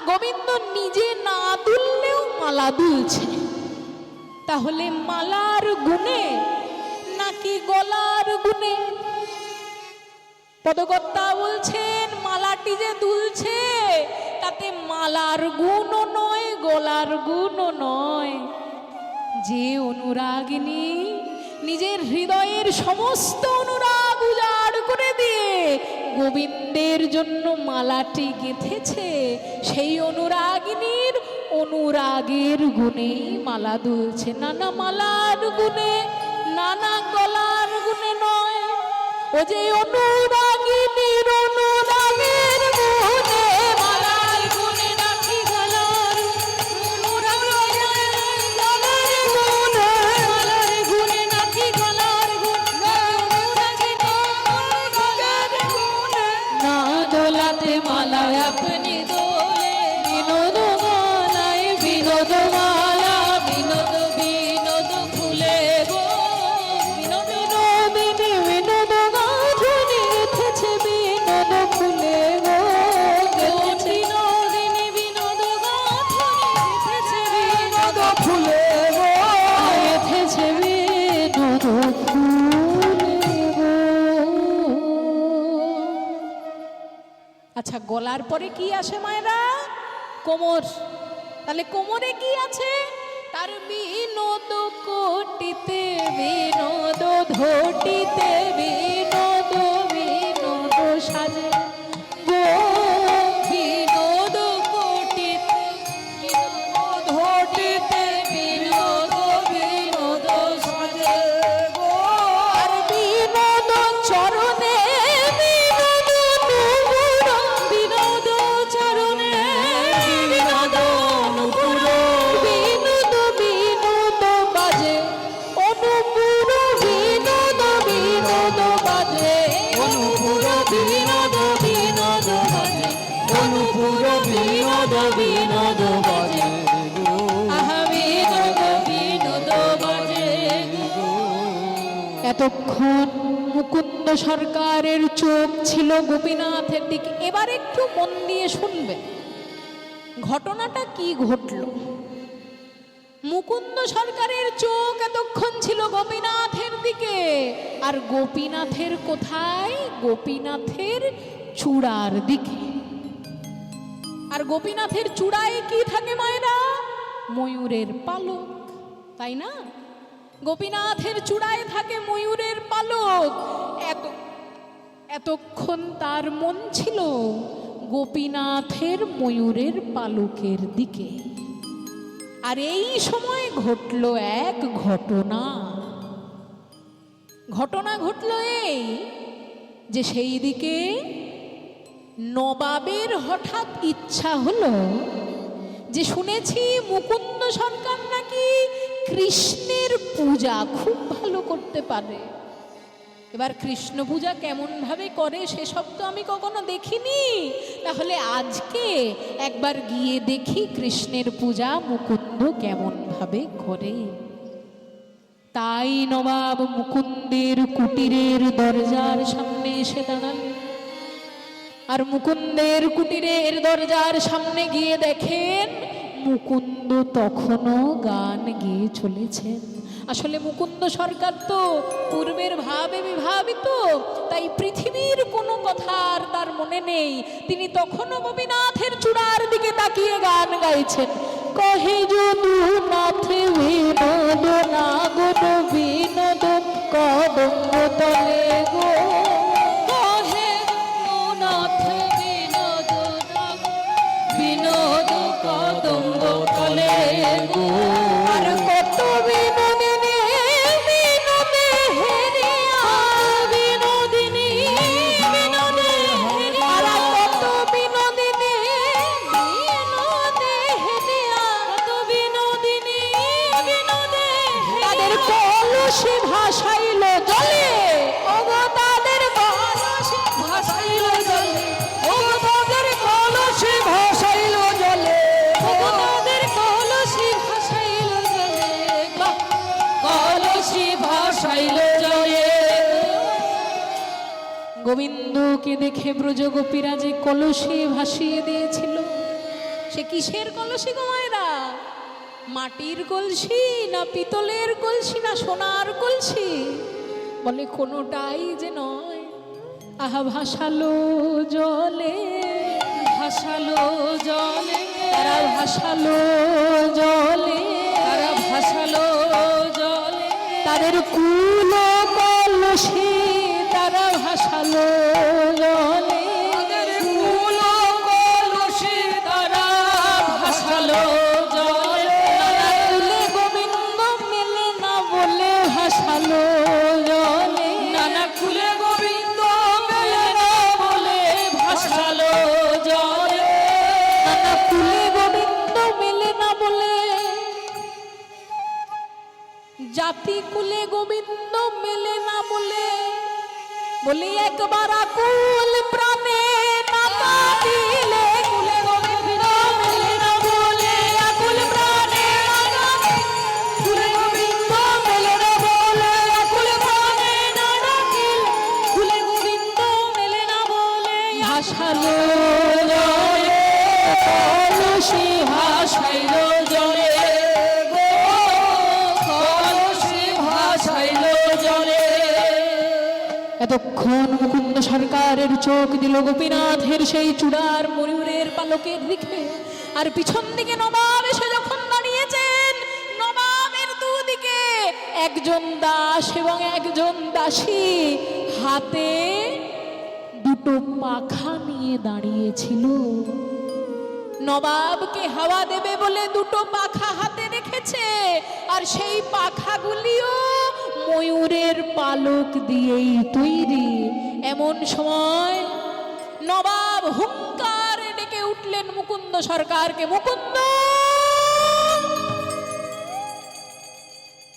গোবিন্দ নিজে না দুললেও মালা দুলছে। তাহলে মালার গুণে নাকি গলার গুণে? পদকর্তা বলছেন মালাটি যে দুলছে তাতে মালার গুণও নয়, গলার গুণও নয়। যে অনুরাগিনী নিজের হৃদয়ের সমস্ত অনুরাগ উজাড় করে দিয়ে গোবিন্দের জন্য মালাটি গেঁথেছে, সেই অনুরাগিনীর অনুরাগের গুণেই মালা দুলছে, নানা মালার গুণে, নানা গলার গুণে নয়। ও যে অনুরাগিনীর অনুরাগের গুণে, মালার গুণে নাকি গলার, অনুরাগের গুণে, মালার গুণে নাকি গলার গুণে, অনুরাগের গুণে। না দোলাতে মালায় আপনি দোলে, বিনোদ গলায় বিনোদ মালা, বিনোদ বিনোদ ফুলে গো, বিনোদ বিনোদিনী বিনোদ মাধুরী গেঁথেছে বিনোদ ফুলে গো, বিনোদিনী বিনোদ মাধুরী গেঁথেছে বিনোদ ফুলে গো, গেঁথেছে বিনোদ ফুলে গো। আচ্ছা, গলার পরে কি আসে মায়েরা? কোমর। তাহলে কোমরে কি আছে? তার বিনোদ কোটিতে বিনোদ ধটিতে বিনোদ বিনোদ সাজে গো, বিনোদ কোটিতে বিনোদ ধটিতে বিনোদ বিনোদ সাজে গো। আর বিনোদ চরণে বিনোদ নুপুর, বিনোদ চরণে বিনোদ নুপুর, বিনোদ বিনোদ বাজে অনুপুর, বিনোদ বিনোদ বাজে অনুপুর, বিনোদ বিনোদ বাজে অনুপুর, বিনোদ বিনোদ বাজে গো। আহা বিনোদ বিনোদ বাজে গো। এতক্ষণ মুকুন্দ সরকারের চোখ ছিল গোপীনাথের দিকে। এবার একটু মন দিয়ে শুনবেন ঘটনাটা কি ঘটল। মুকুন্দ সরকারের চোখ এতক্ষণ ছিল গোপীনাথের দিকে, আর গোপীনাথের কোথায়? গোপীনাথের চূড়ার দিকে। আর গোপীনাথের চূড়ায় কি থাকে মায়েরা? ময়ূরের পালক, তাই না? গোপীনাথের চূড়ায় থাকে ময়ূরের পালক। এতক্ষণ তার মন ছিল গোপীনাথের ময়ূরের পালকের দিকে। আর এই সময় ঘটল এক ঘটনা। ঘটনা ঘটল এই যে সেই দিকে নবাবের হঠাৎ ইচ্ছা হলো যে শুনেছি মুকুন্দ সরকার নাকি কৃষ্ণের পূজা খুব ভালো করতে পারে। এবার কৃষ্ণ পূজা কেমন ভাবে করে সেসব তো আমি কখনো দেখিনি, তাহলে আজকে একবার গিয়ে দেখি কৃষ্ণের পূজা মুকুন্দ কেমন ভাবে করে। তাই নবাব মুকুন্দের কুটিরের দরজার সামনে এসে দাঁড়ালেন। আর মুকুন্দের কুটিরের দরজার সামনে গিয়ে দেখেন মুকুন্দ তখনও গান গেয়ে চলেছেন। আসলে মুকুন্দ সরকার তো পূর্বের ভাবে বিভাবিত, তাই পৃথিবীর কোনো কথা আর তার মনে নেই। তিনি তখনও গোপীনাথের চূড়ার দিকে তাকিয়ে গান গাইছেন। কহে যদুনাথ বিনোদ নাগর বিনোদ কদম্ব তলে গো, কহে যদুনাথ বিনোদ নাগর বিনোদ কদম্ব তলে গো। আর কত বিনোদিনী বিনোদে হেরিয়া, বিনোদিনী বিনোদে হেরিয়া, আর কত বিনোদিনী বিনোদে হেরিয়া, কত বিনোদিনী বিনোদে তাদের কলসি ভাসাইল জলে, ওগো তাদের কলসি ভাসাইল জলে, ওগো তাদের কলসি ভাসাইল জলে, ওগো তাদের কলসি ভাসাইল জলে, কলসি ভাসাইল জলে। গোবিন্দকে দেখে ব্রজগোপীরা যে কলসি ভাসিয়ে দিয়েছিল, সে কিসের কলসি গো মায়েরা? মাটির কলসি না পিতলের কলসি না সোনার কলসি? বলে কোনোটাই যে নয়। আহা ভাসালো জলে, ভাসালো জলে, তারা ভাসালো জলে, তারা ভাসালো জলে, তাদের কুল কলসি তারা ভাসালো জলে, তাদের কুল কলসি তারা ভাসালো জলে। নানা কুলে গোবিন্দ মেলে না বলে ভাসালো জলে, নানা কুলে গোবিন্দ মেলে না বলে ভাসালো জলে, নানা কুলে গোবিন্দ মেলে না বলে, জাতি কুলে গোবিন্দ মেলে না বলে, বলি একবার আকুল প্রাণে নামা দিলে কুলে গোবিন্দ মেলে না বলে, আকুল প্রাণে নামা কুলে গোবিন্দ মেলে না বলে, আকুল প্রাণে নামা কুলে গোবিন্দ মেলে না বলে। ভাসালো জলে কলসি ভাসাইল জলে গো, কলসি ভাসাইল জলে। এতক্ষণ মুকুন্দ সরকারের চোখ দিল গোপীনাথের সেই চূড়ার ময়ূরের পালকের দিকে, আর পিছন দিকে নবাব এসে যখন দাঁড়িয়েছেন, নবাবের দুদিকে একজন দাস এবং একজন দাসী হাতে দুটো পাখা নিয়ে দাঁড়িয়েছিল। নবাবকে হাওয়া দেবে বলে দুটো পাখা হাতে রেখেছে, আর সেই পাখাগুলিও ময়ূরের পালক দিয়েই তৈরি। এমন সময় নবাব হুঙ্কার ডেকে উঠলেন মুকুন্দ সরকারকে, মুকুন্দ!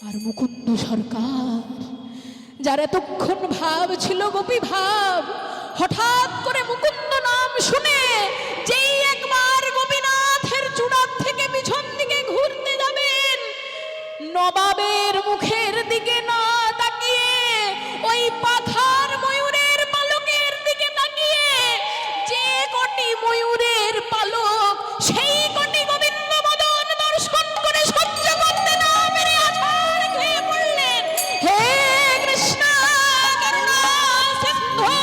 আর মুকুন্দ সরকার, যার এতক্ষণ ভাব ছিল গোপী ভাব, হঠাৎ করে মুকুন্দ নাম শুনে যেই একবার গোপীনাথের চূড়ার থেকে পিছন দিকে ঘুরতে যাবেন, নবাবের মুখের দিকে না তাকিয়ে ওই পাখার ময়ূরের পালকের দিকে তাকিয়ে যে কটি ময়ূরের পালক, সেই কটি গোবিন্দ মদন দর্শন করে সহ্য করতে না পেরে আছাড় খেয়ে পড়লেন। হে কৃষ্ণ করুণা সিন্ধু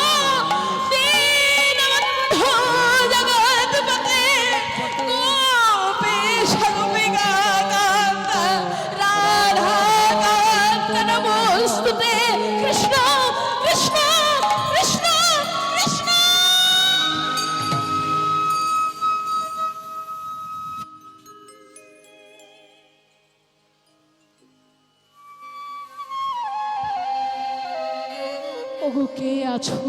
দীনবন্ধু জগৎপতে গোপীশ গোপিকা কান্ত রাধা কান্ত নমস্তুতে। কৃষ্ণ কৃষ্ণ কৃষ্ণ কৃষ্ণ। ওগো কে আছো?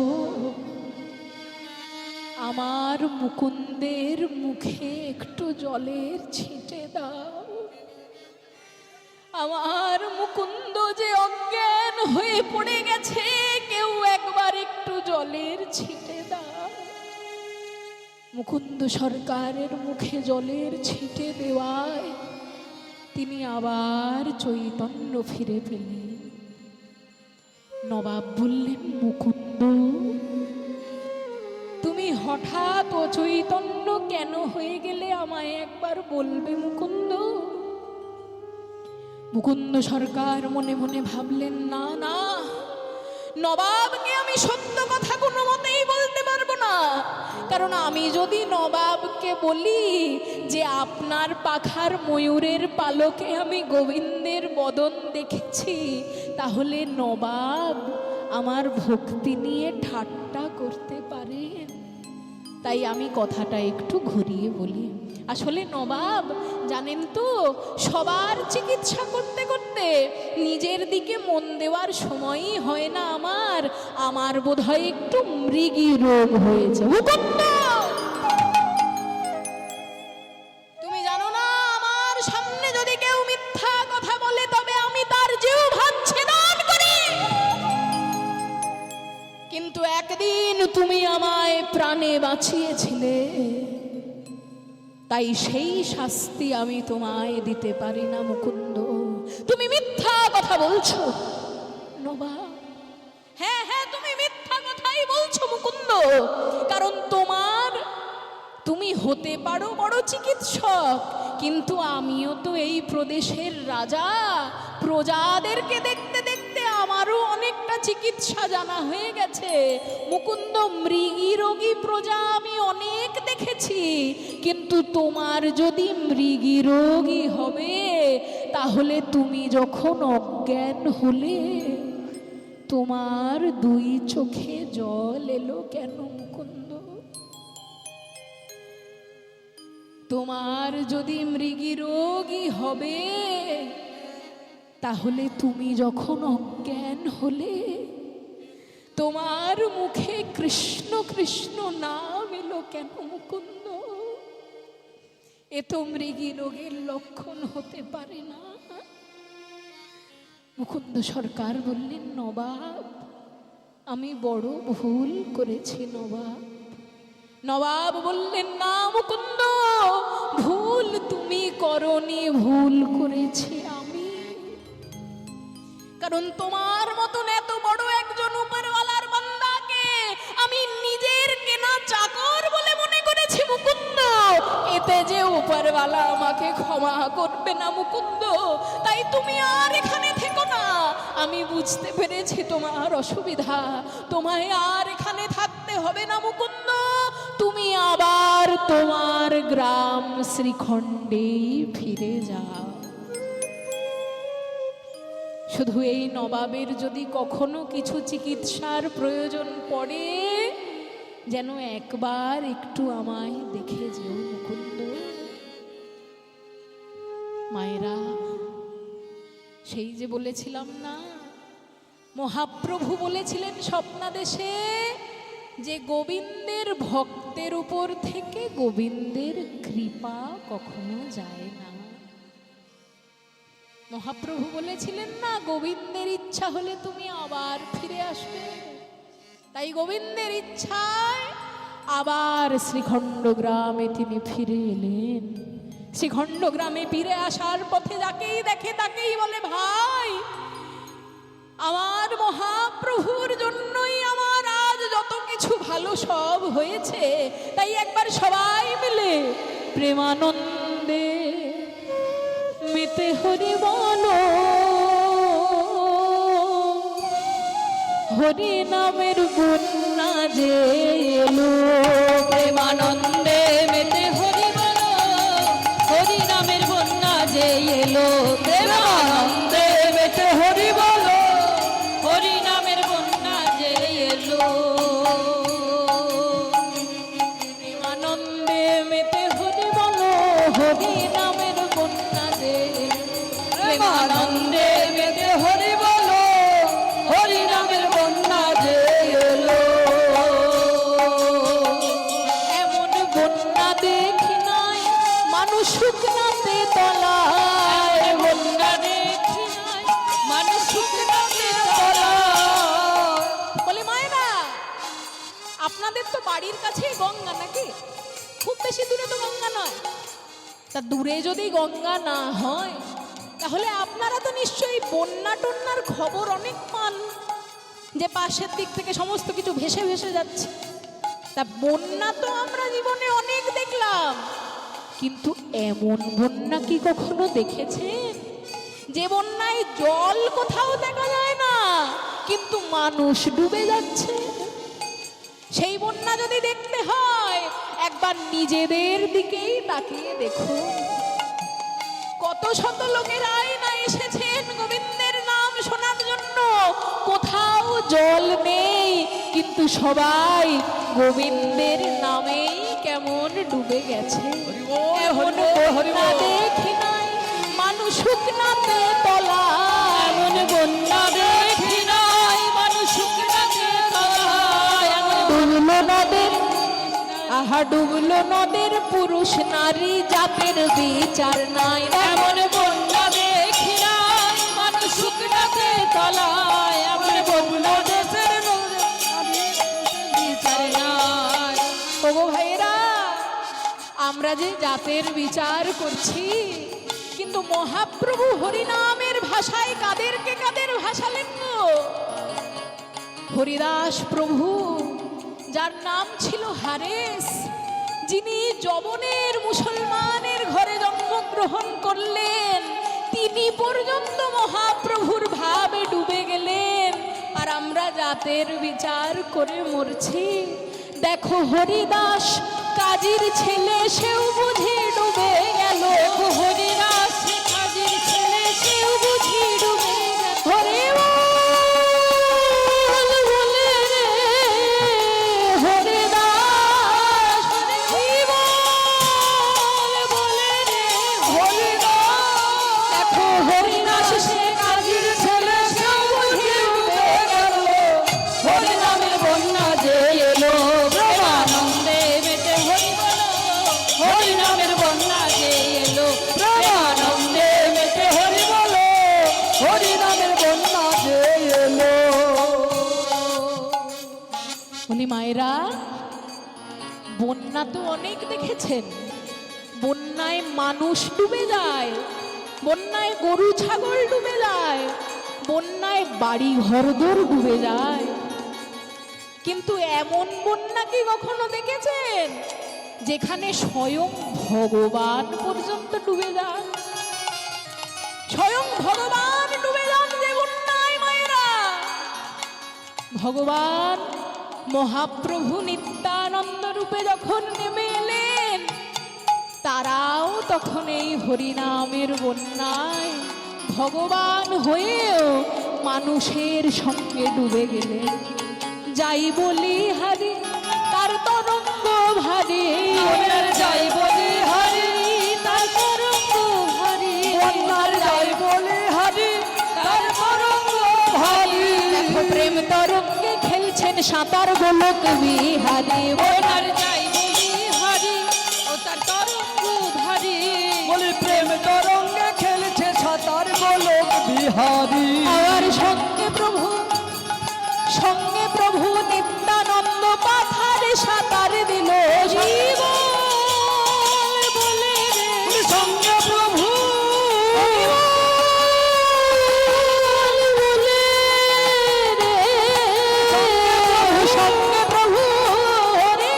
আমার মুকুন্দের মুখে একটু জলের ছিটে দাও। আমার মুকুন্দ যে অজ্ঞান হয়ে পড়ে গেছে, কেউ একবার একটু জলের ছিটে দাও। মুকুন্দ সরকারের মুখে জলের ছিটে দেওয়ায় তিনি আবার চৈতন্য ফিরে পেলেন। নবাব বললেন, মুকুন্দ, তুমি হঠাৎ অচৈতন্য কেন হয়ে গেলে আমায় একবার বলবে মুকুন্দ? মুকুন্দ সরকার মনে মনে ভাবলেন, না না, নবাবকে আমি সত্য কথা কোনো মতেই বলতে পারবো না। কারণ আমি যদি নবাবকে বলি যে আপনার পাখার ময়ূরের পালকে আমি গোবিন্দের বদন দেখেছি, তাহলে নবাব আমার ভক্তি নিয়ে ঠাট্টা করতে পারেন। তাই আমি কথাটা একটু ঘুরিয়ে বলি। আসলে নবাব জানেন তো, সবার চিকিৎসা করতে করতে নিজের দিকে মন দেওয়ার সময়ই হয় না আমার বোধহয় একটু মৃগী রোগ হয়েছে। মুকুন্দ, তুমি জানো না, আমার সামনে যদি কেউ মিথ্যা কথা বলে তবে আমি তার জিহ্বা ছেদন করি। কিন্তু একদিন তুমি আমায় প্রাণে বাঁচিয়েছিলে, তাই সেই শাস্তি আমি তোমায় দিতে পারি না মুকুন্দ। তুমি মিথ্যা কথা বলছো নবাব। হ্যাঁ হ্যাঁ, তুমি মিথ্যা কথাই বলছো মুকুন্দ। কারণ তুমি হতে পারো বড় চিকিৎসক, কিন্তু আমিও তো এই প্রদেশের রাজা। প্রজাদেরকে দেখতে দেখতে আমারও অনেকটা চিকিৎসা জানা হয়ে গেছে মুকুন্দ। মৃগী রোগী প্রজা আমি অনেক দেখেছি, কিন্তু তোমার যদি মৃগী রোগী হবে, তাহলে তুমি যখন অজ্ঞান হলে তোমার দুই চোখে জল এলো কেন মুকুন্দ? তোমার যদি মৃগী রোগী হবে, তাহলে তুমি যখন অজ্ঞান হলে তোমার মুখে কৃষ্ণ কৃষ্ণ নাম এলো কেন মুকুন্দ? এ তো মৃগী রোগের লক্ষণ হতে পারে না। মুকুন্দ সরকার বললেন, নবাব, আমি বড় ভুল করেছি নবাব। নবাব বললেন, না মুকুন্দ, ভুল তুমি করনি, ভুল করেছি আমি। কারণ তোমার মতন এত বড় একজন উপরওয়ালার বান্দাকে আমি নিজের কেনা চাকর বলে মনে করেছি মুকুন্দ। এতে যে উপরওয়ালা আমাকে ক্ষমা করবে না মুকুন্দ। তাই তুমি আর এখানে থেকো না। আমি বুঝতে পেরেছি তোমার অসুবিধা, তোমায় আর এখানে থাকতে হবে না মুকুন্দ। তুমি আবার তোমার গ্রাম শ্রীখণ্ডেই ফিরে যাও। শুধু এই নবাবের যদি কখনো কিছু চিকিৎসার প্রয়োজন পড়ে, যেন একবার একটু আমায় দেখে যেও মুকুন্দ। মায়েরা, সেই যে বলেছিলাম না, মহাপ্রভু বলেছিলেন স্বপ্নাদেশে যে গোবিন্দের ভক্তের উপর থেকে গোবিন্দের কৃপা কখনো যায় না। মহাপ্রভু বলেছিলেন না, গোবিন্দের ইচ্ছা হলে তুমি আবার ফিরে আসবে। তাই গোবিন্দের ইচ্ছায় আবার শ্রীখণ্ড গ্রামে তিনি ফিরে এলেন। শ্রীখণ্ড গ্রামে ফিরে আসার পথে যাকেই দেখে তাকেই বলে, ভাই, আমার মহাপ্রভুর জন্যই আমার আজ যত কিছু ভালো সব হয়েছে। তাই একবার সবাই মিলে প্রেমানন্দে মেতে হরি বলো, হরি নামের বন্যা যে এলো। প্রেমানন্দে মেতে হরি বলো, হরি নামের বন্যা যে এলো। প্রেমানন্দে মেতে হরি বলো, হরি নামের বন্যা যে এলো। প্রেমানন্দে মেতে হরি বলো, হরি নামের বন্যা যে এলো। প্রেমানন্দে মেতে হরি বলো, হরি নামের বন্যা যে এলো। এমন বন্যা দেখি নাই মানুষ শুকনাতে তলায়। বন্যা দেখি নাই মানুষ শুকনাতে তলায়। বলে, মায়েরা, আপনাদের তো বাড়ির কাছেই গঙ্গা নাকি? খুব বেশি দূরে তো গঙ্গা নয়। তা দূরে যদি গঙ্গা না হয়, তাহলে আপনারা তো নিশ্চয়ই বন্যা টন্যার খবর অনেক পান, যে পাশের দিক থেকে সমস্ত কিছু ভেসে ভেসে যাচ্ছে। তা বন্যা তো আমরা জীবনে অনেক দেখলাম, কিন্তু এমন বন্যা কি কখনো দেখেছেন যে বন্যায় জল কোথাও দেখা যায় না কিন্তু মানুষ ডুবে যাচ্ছে। সেই বন্যা যদি দেখতে হয় একবার নিজেদের দিকেই তাকিয়ে দেখুন। কত শত লোকেরাই না এসেছেন গোবিন্দের নাম শোনার জন্য, কোথাও জল নেই কিন্তু সবাই গোবিন্দের নামেই কেমন ডুবে গেছে। এমন বন্যা দেখি নাই মানুষ শুকনাতে তলা, এমন বন্যা দেখি নাই মানুষ শুকনাতে তলায়। ডুবলো নদের, আহা ডুবলো নদের পুরুষ নারী জাতের বিচার নাই। এমন বন্যা দেখি নাই মানুষ শুকনাতে তলায়। এমন বন্যা দেশের বিচার নাই। ওগো ভাইরা, আমরা যে জাতের বিচার করছি কিন্তু মহাপ্রভু হরিনামের ভাষায় কাদেরকে কাদের ভাষালেন গো? হরিদাস প্রভু, যার নাম ছিল হারেস, যিনি যবনের মুসলমানের ঘরে জন্মগ্রহণ করলেন, তিনি পর্যন্ত মহাপ্রভুর ভাবে ডুবে গেলেন। আর আমরা জাতের বিচার করে মরছি। দেখো হরিদাস কাজীর ছেলে, সেও বুঝি ডুবে গেল। হরিদাস কাজীর ছেলে, সেও বুঝি ডুবে গেল। হরি বলে রে হরিদাস, হরি বলে রে হরিদাস। দেখো হরিদাস সে কাজীর ছেলে, সেও বুঝি ডুবে গেল। হরিনামের বন্যা যে এলো প্রেমানন্দে মেতে হরি বলো। হরিনামের বন্যা যে এলো প্রেমানন্দে মেতে হরি বলো। হরিনামের বন্যা যে এলো। বলি মায়েরা, বন্যা তো অনেক দেখেছেন। বন্যায় মানুষ ডুবে যায়, বন্যায় গরু ছাগল ডুবে যায়, বন্যায় বাড়ি ঘরদোর ডুবে যায়। কিন্তু এমন বন্যা কি কখনো দেখেছেন যেখানে স্বয়ং ভগবান পর্যন্ত ডুবে যান? স্বয়ং ভগবান ডুবে যান যে বন্যায় মায়েরা। ভগবান মহাপ্রভু নিত্যানন্দ রূপে যখন নেমে এলেন, তারাও তখন এই হরিনামের বন্যায় ভগবান হয়েও মানুষের সঙ্গে ডুবে গেলেন। যাই বলি হারি তার তরঙ্গ ভারী, বন্যার যাই বলি হরি তার তরঙ্গ ভারী। বন্যার যাই বলি হারি তার তরঙ্গ ভারী। দেখো প্রেম তরঙ্গে খেলছেন সাঁতার গোলক বিহারী। বন্যার যাই বলি হরি ও তার তরঙ্গ ভারী। বলি প্রেম তরঙ্গে খেলছে সাঁতার গোলক বিহারী। আমার সঙ্গে প্রভু, সঙ্গে প্রভু নিত্যানন্দ পাথারে সাঁতার দিল। জীবন বলে রে বলি সঙ্গে প্রভু বলে রে, সঙ্গে প্রভু হরি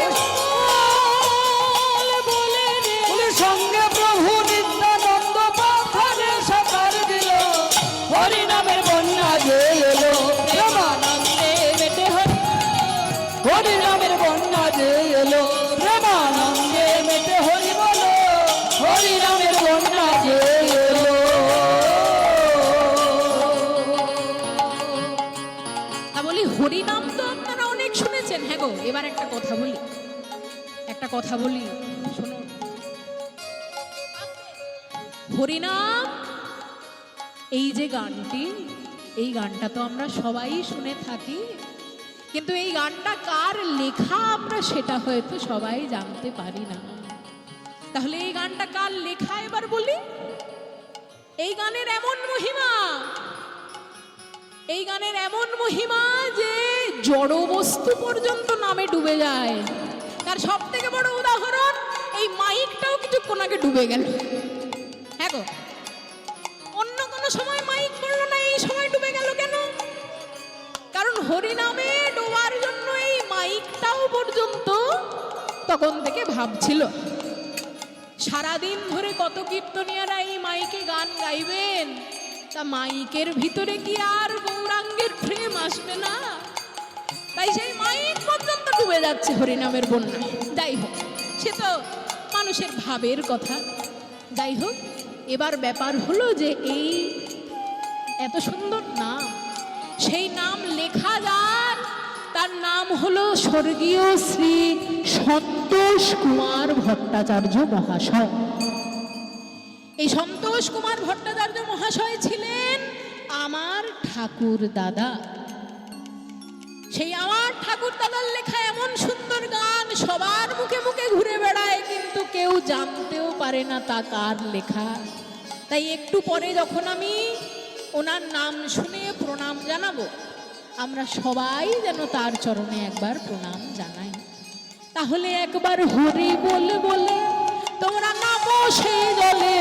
বলে রে। বলি সঙ্গে প্রভু নিত্যানন্দ পাথারে সাঁতার দিল। হরিনামের বন্যা যে এলো প্রেমানন্দে মেতে হরি। হরিনামের বন্যা যে এলো প্রেমানন্দে মেতে হরি বলো। হরিনামের বন্যা যে এলো। তা বলি হরিনাম তো আপনারা অনেক শুনেছেন। হ্যাঁ গো, এবার একটা কথা বলি, একটা কথা বলি শুনুন। হরিনাম এই যে গানটি, এই গানটা তো আমরা সবাই শুনে থাকি, কিন্তু এই গানটা কার লেখা আমরা সেটা হয়তো সবাই জানতে পারি না। তাহলে এই গানটা কার লেখা এবার বলি। এই গানের এমন মহিমা, এই গানের এমন মহিমা যে জড় বস্তু পর্যন্ত নামে ডুবে যায়। তার সব থেকে বড় উদাহরণ, এই মাইকটাও কিছুক্ষণ আগে ডুবে গেল। হ্যাঁ গো, অন্য কোনো সময় মাইক পড়লো না, এই সময় ডুবে গেল কেন? কারণ হরিনামে ডোবার জন্য এই মাইকটাও পর্যন্ত তখন থেকে ভাবছিল। সারাদিন ধরে কত কীর্তনিয়ারা এই মাইকে গান গাইবেন, তা মাইকের ভিতরে কি আর গৌরাঙ্গের প্রেম আসবে না? তাই সেই মাইক পর্যন্ত ডুবে যাচ্ছে হরিনামের বন্যায়। যাই হোক, সে তো মানুষের ভাবের কথা। যাই হোক, এবার ব্যাপার হলো যে এই এত সুন্দর নাম, সেই নাম লেখা যার, তার নাম হলো স্বর্গীয় শ্রী সন্তোষ কুমার ভট্টাচার্য মহাশয়। এই সন্তোষ কুমার ভট্টাচার্য মহাশয় ছিলেন আমার ঠাকুর দাদা। সেই আমার ঠাকুর দাদার লেখা এমন সুন্দর গান সবার মুখে মুখে ঘুরে বেড়ায়, কিন্তু কেউ জানতেও পারে না তা কার লেখা। তাই একটু পরে যখন আমি ওনার নাম শুনে প্রণাম জানাবো, আমরা সবাই যেন তার চরণে একবার প্রণাম জানাই। তাহলে একবার হরি বলে বলে তোমরা নামো সেই জলে,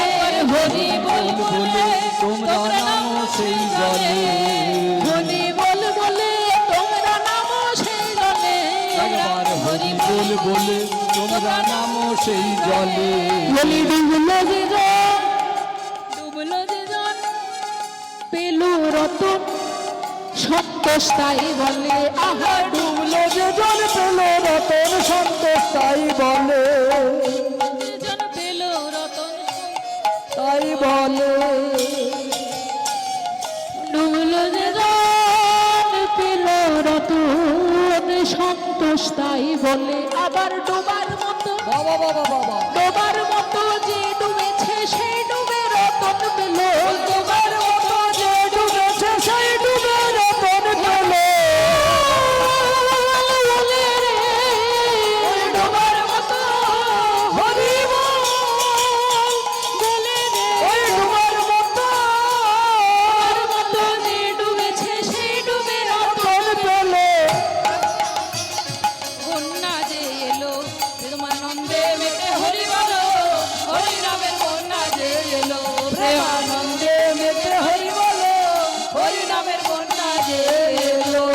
একবার হরি বল বলে তোমরা নামো সেই জলে, হরি বল বলে তোমরা নামো সেই জলে, একবার হরি বল বলে তোমরা নামো সেই জলে। বলি ডুবলো যে জন, ডুবলো যে জন পেলু রতন সন্তোষ তাই বলে, আহা ডুবলো যে জল পেল রতন সন্তোষ তাই বলে, যে জন পেল রতন তাই বলে। ডুবলো যে জন পেল রতন সন্তোষ তাই বলে, আবার ডোবার মতো বাবা বাবা বাবা, ডোবার মতো যে ডুবেছে সেই ডুবে রতন পেল, ডোবার মতো যে ডুবেছে সেই ডুবে রতন পেল। ডোবার মতো হরি বল বলে রে, ডুবার মতো ডোবার মতো যে ডুবেছে সেই ডুবে রতন পেল। বন্যা যে এলো প্রেমানন্দে মেতে হরি বলো, হরি নামের বন্যা যে এলো প্রেমানন্দে মেতে হরি বলো, হরি নামের বন্যা যে এলো।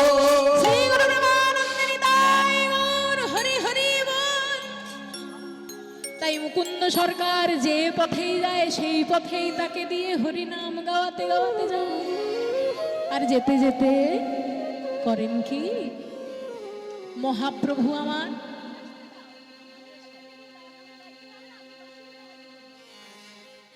শ্রী গুরু প্রেমানন্দে নিতাই গৌর হরি হরি বল। তাই মুকুন্দ সরকার যে পথেই যায় সেই পথেই তাকে দিয়ে হরি নাম গাওয়াতে গাওয়াতে যায়। আর যেতে যেতে করেন কি, মহাপ্রভু আমার